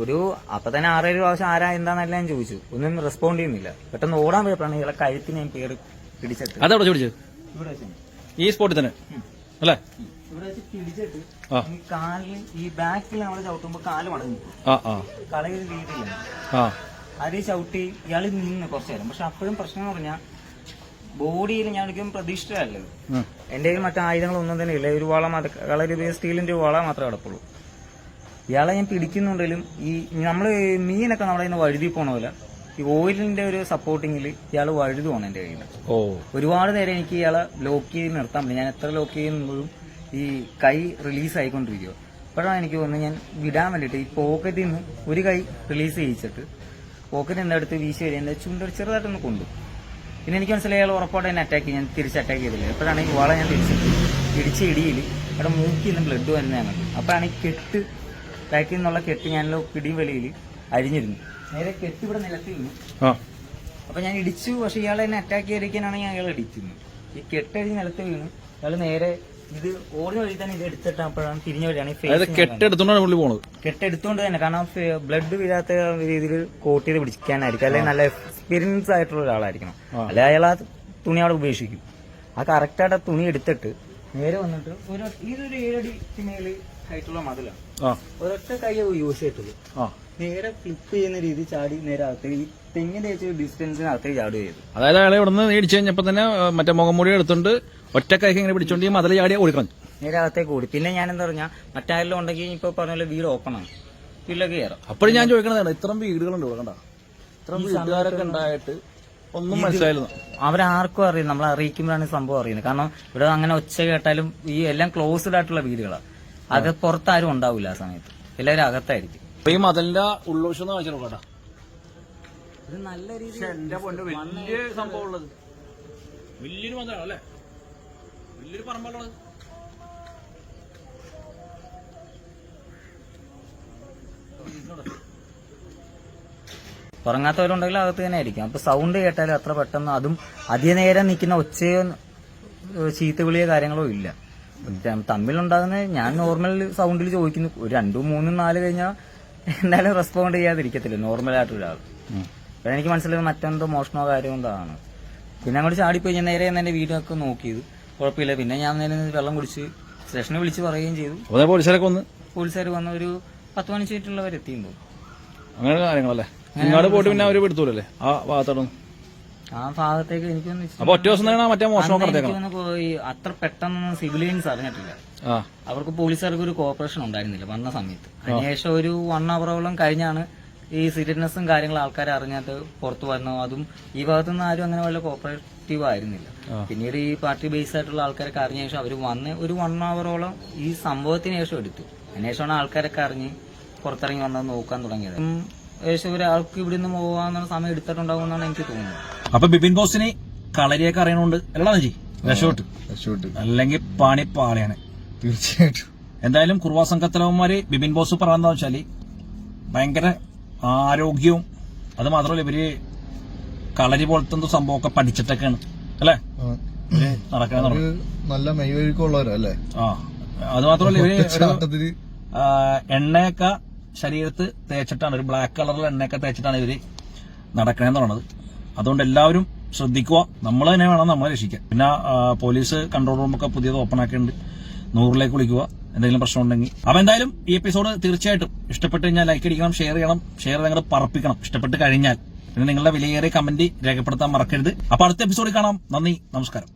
ഒരു അപ്പൊ തന്നെ 6-7 പ്രാവശ്യം ആരാ എന്താന്നല്ല ഞാൻ ചോദിച്ചു. ഒന്നും റെസ്പോണ്ട് ചെയ്യുന്നില്ല. പെട്ടെന്ന് ഓടാൻ പോയപ്പോഴാണ് ഇയാളെ കഴുത്തിന് ഞാൻ പേര് പിടിച്ചിട്ട്. അതെവിടെ ചോദിച്ചത്? ഇവിടെ വെച്ചു, ഈ സ്പോട്ടിൽ തന്നെ അല്ലേ? ഇവിടെ വെച്ച് പിടിച്ചിട്ട് ഈ കാലിൽ ഈ ബാക്കിൽ നമ്മൾ ചവിട്ടുമ്പോ കാല് മടങ്ങി കളയൊരു രീതിയിലാണ് അത് ചവിട്ടി ഇയാൾ നിന്ന് കുറച്ചു നേരം. പക്ഷെ അപ്പോഴും പ്രശ്നം എന്ന് പറഞ്ഞാൽ ബോഡിയിൽ ഞാൻ ഒരിക്കലും പ്രതീക്ഷിച്ചതല്ലത്. എന്റെ കയ്യിൽ മറ്റു ആയുധങ്ങളൊന്നും തന്നെ ഇല്ല. ഒരു വള കളർ സ്റ്റീലിന്റെ വള മാത്രമേ കിടപ്പുള്ളൂ. ഇയാളെ ഞാൻ പിടിക്കുന്നുണ്ടെങ്കിലും ഈ നമ്മള് മീനൊക്കെ നമ്മളെ ഇന്ന് വഴുതി പോണ പോലെ ഈ ഓയിലിന്റെ ഒരു സപ്പോർട്ടിങ്ങിൽ ഇയാള് വഴുതുവാണ് എന്റെ കയ്യിൽ. ഒരുപാട് നേരം എനിക്ക് ഇയാളെ ലോക്ക് ചെയ്ത് നിർത്താൻ പറ്റില്ല. ഞാൻ എത്ര ലോക്ക് ചെയ്യുമ്പോഴും ഈ കൈ റിലീസ് ആയിക്കൊണ്ടിരിക്കുക. അപ്പോഴാണ് എനിക്ക് തോന്നുന്നത് ഞാൻ വിടാൻ വേണ്ടിയിട്ട് ഈ പോക്കറ്റിൽ നിന്ന് ഒരു കൈ റിലീസ് ചെയ്യിച്ചിട്ട് പോക്കറ്റ് എൻ്റെ അടുത്ത് വീശി വരിക എൻ്റെ ചുണ്ടൊരു ചെറുതായിട്ടൊന്ന് കൊണ്ടു. പിന്നെ എനിക്ക് മനസ്സിലായി അയാൾ ഉറപ്പായിട്ട് എന്നെ അറ്റാക്ക് ചെയ്യും. ഞാൻ തിരിച്ച് അറ്റാക്ക് ചെയ്തില്ല. എപ്പോഴാണ് ഈ വള ഞാൻ ഇടിച്ച ഇടിയിൽ അവിടെ മൂക്കിൽ നിന്ന് ബ്ലഡ് വരുന്നതാണ്. അപ്പോഴാണ് ഈ കെട്ട് ബാക്കിൽ നിന്നുള്ള കെട്ട് ഞാനല്ലോ പിടിയും വലിയിൽ അരിഞ്ഞിരുന്നു. നേരെ കെട്ട് ഇവിടെ നിലത്തിരുന്നു. അപ്പൊ ഞാൻ ഇടിച്ചു. പക്ഷെ ഇയാളെ എന്നെ അറ്റാക്ക് ചെയ്തിരിക്കാനാണ് ഞാൻ അയാൾ ഇടിക്കുന്നത്. ഈ കെട്ടഴിഞ്ഞ് നിലത്ത് വീണു. അയാൾ നേരെ ഇത് ഓടുന്ന വഴി തന്നെ ഇത് എടുത്തിട്ട് അപ്പോഴാണ് തിരിഞ്ഞ വഴിയാണ് കെട്ടെടുത്തോണ്ട് തന്നെ, കാരണം ബ്ലഡ് വീഴാത്ത രീതിയിൽ കോട്ട് ചെയ്ത് പിടിക്കാനായിരിക്കും. അല്ലെങ്കിൽ നല്ല എക്സ്പീരിയൻസ് ആയിട്ടുള്ള ഒരാളായിരിക്കണം. അല്ലെങ്കിൽ അയാൾ ആ തുണി അവിടെ ഉപേക്ഷിക്കും. ആ കറക്റ്റായിട്ട് ആ തുണി എടുത്തിട്ട് നേരെ വന്നിട്ട് ഇതൊരു 7 അടി മേല് ആയിട്ടുള്ള മതിലാണ്. ഒരൊറ്റ കൈ യൂസ് ചെയ്തിട്ടുള്ളൂ. നേരെ ഫ്ലിപ്പ് ചെയ്യുന്ന രീതി ചാടി നേരെ അകത്തേക്ക് ഈ തെങ്ങിന്റെ ഡിസ്റ്റൻസിനകത്തേക്ക് ചാടി ചെയ്തു. അതായത് അയാളെ ഇവിടുന്ന് ഇടിച്ചു കഴിഞ്ഞപ്പോ തന്നെ മറ്റേ മുഖംമൂടി എടുത്തോണ്ട് ഒറ്റ കൈക്ക് ഇങ്ങനെ പിടിച്ചോണ്ട് ഈ മതിൽ ചാടി ഓടിക്കളഞ്ഞു. നേരെ അകത്തേക്ക് ഓടി. പിന്നെ ഞാൻ എന്താ പറഞ്ഞാൽ മറ്റാരെല്ലാം ഉണ്ടെങ്കിൽ ഇപ്പൊ പറഞ്ഞ പോലെ വീട് ഓപ്പൺ ആണ്, വീട്ടിലൊക്കെ കയറാം. അപ്പോഴും ഞാൻ ചോദിക്കണതാണ്, ഇത്രയും വീടുകളുണ്ട് ഇവിടെ, കണ്ട ഇത്രയും വീട്ടുകാരൊക്കെ ഉണ്ടായിട്ട് ഒന്നും മനസ്സിലായിരുന്നു. അവരാർക്കും അറിയാം, നമ്മളെ അറിയിക്കുമ്പോഴാണ് സംഭവം അറിയുന്നത്. കാരണം ഇവിടെ അങ്ങനെ ഒച്ച കേട്ടാലും ഈ എല്ലാം ക്ലോസ്ഡ് ആയിട്ടുള്ള വീടുകളാണ്. അത് പുറത്താരും ഉണ്ടാവില്ല ആ സമയത്ത്, എല്ലാവരും അകത്തായിരിക്കും. ഈ മതിലിന്റെ ഉള്ളോഷം കാണിച്ചു ഇത് നല്ല രീതിയിൽ വലിയ സംഭവം ഉള്ളത്, വലിയൊരു മതിലാണ് അല്ലേ, വലിയൊരു പറമ്പുള്ളത്. ഉറങ്ങാത്തവരുണ്ടെങ്കിൽ അകത്ത് തന്നെ ആയിരിക്കും. അപ്പൊ സൗണ്ട് കേട്ടാലും അത്ര പെട്ടെന്ന്, അതും അധിക നേരം നിൽക്കുന്ന ഒച്ചയോ ചീത്തവിളിയോ കാര്യങ്ങളോ ഇല്ല. തമ്മിലുണ്ടാകുന്ന ഞാൻ നോർമൽ സൗണ്ടിൽ ചോദിക്കുന്നു. ഒരു 2, 3, 4 കഴിഞ്ഞാൽ എന്തായാലും റെസ്പോണ്ട് ചെയ്യാതിരിക്കത്തില്ല നോർമലായിട്ട് ഒരാൾ. അപ്പൊ എനിക്ക് മനസ്സിലായത് മറ്റെന്തോ മോഷണമോ കാര്യമോ എന്താണ്. പിന്നെ അങ്ങോട്ട് ചാടിപ്പോയി. ഞാൻ നേരെ എന്റെ വീടൊക്കെ നോക്കിയത് കുഴപ്പമില്ല. പിന്നെ ഞാൻ നേരെ വെള്ളം കുടിച്ച് സ്റ്റേഷനെ വിളിച്ച് പറയുകയും ചെയ്തു. പോലീസുകാർ വന്ന് ഒരു 10 മണിച്ചിട്ടുള്ളവരെത്തിയുമ്പോൾ അങ്ങനെ കാര്യങ്ങളല്ലേ. നിങ്ങളുടെ പോയിട്ട് പിന്നെ അവര് എടുത്തൂലല്ലേ ആ ഭാഗത്തോടൊന്നും. ആ ഭാഗത്തേക്ക് എനിക്കൊന്ന് ഒറ്റ ദിവസം മറ്റേ മോഷണം പോയി. അത്ര പെട്ടെന്ന് സിവിലിയൻസ് അറിഞ്ഞിട്ടില്ല. അവർക്ക് പോലീസുകാർക്ക് ഒരു കോപ്പറേഷൻ ഉണ്ടായിരുന്നില്ല വന്ന സമയത്ത്. അതിനുശേഷം ഒരു 1 അവറോളം കഴിഞ്ഞാണ് ഈ സീരിയസ്നെസ്സും കാര്യങ്ങളും ആൾക്കാരെ അറിഞ്ഞിട്ട് പുറത്തു വന്നു. അതും ഈ ഭാഗത്തുനിന്ന് ആരും അങ്ങനെ വല്ല കോപ്പറേറ്റീവ് ആയിരുന്നില്ല. പിന്നീട് ഈ പാർട്ടി ബേസ് ആയിട്ടുള്ള ആൾക്കാരൊക്കെ അറിഞ്ഞ ശേഷം അവർ വന്ന് ഒരു 1 അവറോളം ഈ സംഭവത്തിന് ശേഷം എടുത്തു. അതിനുശേഷമാണ് ആൾക്കാരൊക്കെ അറിഞ്ഞ് പുറത്തിറങ്ങി വന്നത് നോക്കാൻ തുടങ്ങിയത്. ഏകദേശം ഒരാൾക്ക് ഇവിടെ നിന്ന് പോകാന്നുള്ള സമയം എടുത്തിട്ടുണ്ടാവും എന്നാണ് എനിക്ക് തോന്നുന്നത്. അപ്പൊ ബിപിൻ ബോസിന് കളരിയൊക്കെ അറിയണോണ്ട് അല്ലടാ ജി രക്ഷോട്ട് അല്ലെങ്കിൽ പണി പാളിയാണ് തീർച്ചയായിട്ടും. എന്തായാലും കുറുവാ സംഘത്തലവന്മാര് ബിബിൻ ബോസ് പറയാന്ന് വെച്ചാല് ഭയങ്കര ആരോഗ്യവും അത് മാത്രമല്ല ഇവര് കളരി പോലത്തെ എന്തോ സംഭവമൊക്കെ പഠിച്ചിട്ടൊക്കെയാണ് അല്ലേ ഇവര് നടക്കാൻ നല്ല മെയ്വഴുക്കുള്ളവരല്ലേ. ആ അത് മാത്രമല്ല ഇവര് എണ്ണയൊക്കെ ശരീരത്ത് തേച്ചിട്ടാണ്, ഒരു ബ്ലാക്ക് കളറിലെ എണ്ണയൊക്കെ തേച്ചിട്ടാണ് ഇവര് നടക്കണേന്ന് പറയുന്നത്. അതുകൊണ്ട് എല്ലാവരും ശ്രദ്ധിക്കുക, നമ്മൾ തന്നെ വേണം നമ്മളെ രക്ഷിക്കാൻ. പിന്നെ പോലീസ് കൺട്രോൾ റൂമൊക്കെ പുതിയത് ഓപ്പൺ ആക്കിയിട്ടുണ്ട്, 100ലേക്ക് വിളിക്കുക എന്തെങ്കിലും പ്രശ്നം ഉണ്ടെങ്കിൽ. അപ്പൊ എന്തായാലും ഈ എപ്പിസോഡ് തീർച്ചയായിട്ടും ഇഷ്ടപ്പെട്ട് കഴിഞ്ഞാൽ ലൈക്ക് അടിക്കണം, ഷെയർ ചെയ്യണം, ഷെയർ നിങ്ങൾ പറപ്പിക്കണം ഇഷ്ടപ്പെട്ട് കഴിഞ്ഞാൽ. പിന്നെ നിങ്ങളുടെ വിലയേറിയ കമന്റ് രേഖപ്പെടുത്താൻ മറക്കരുത്. അപ്പൊ അടുത്ത എപ്പിസോഡിൽ കാണാം. നന്ദി, നമസ്കാരം.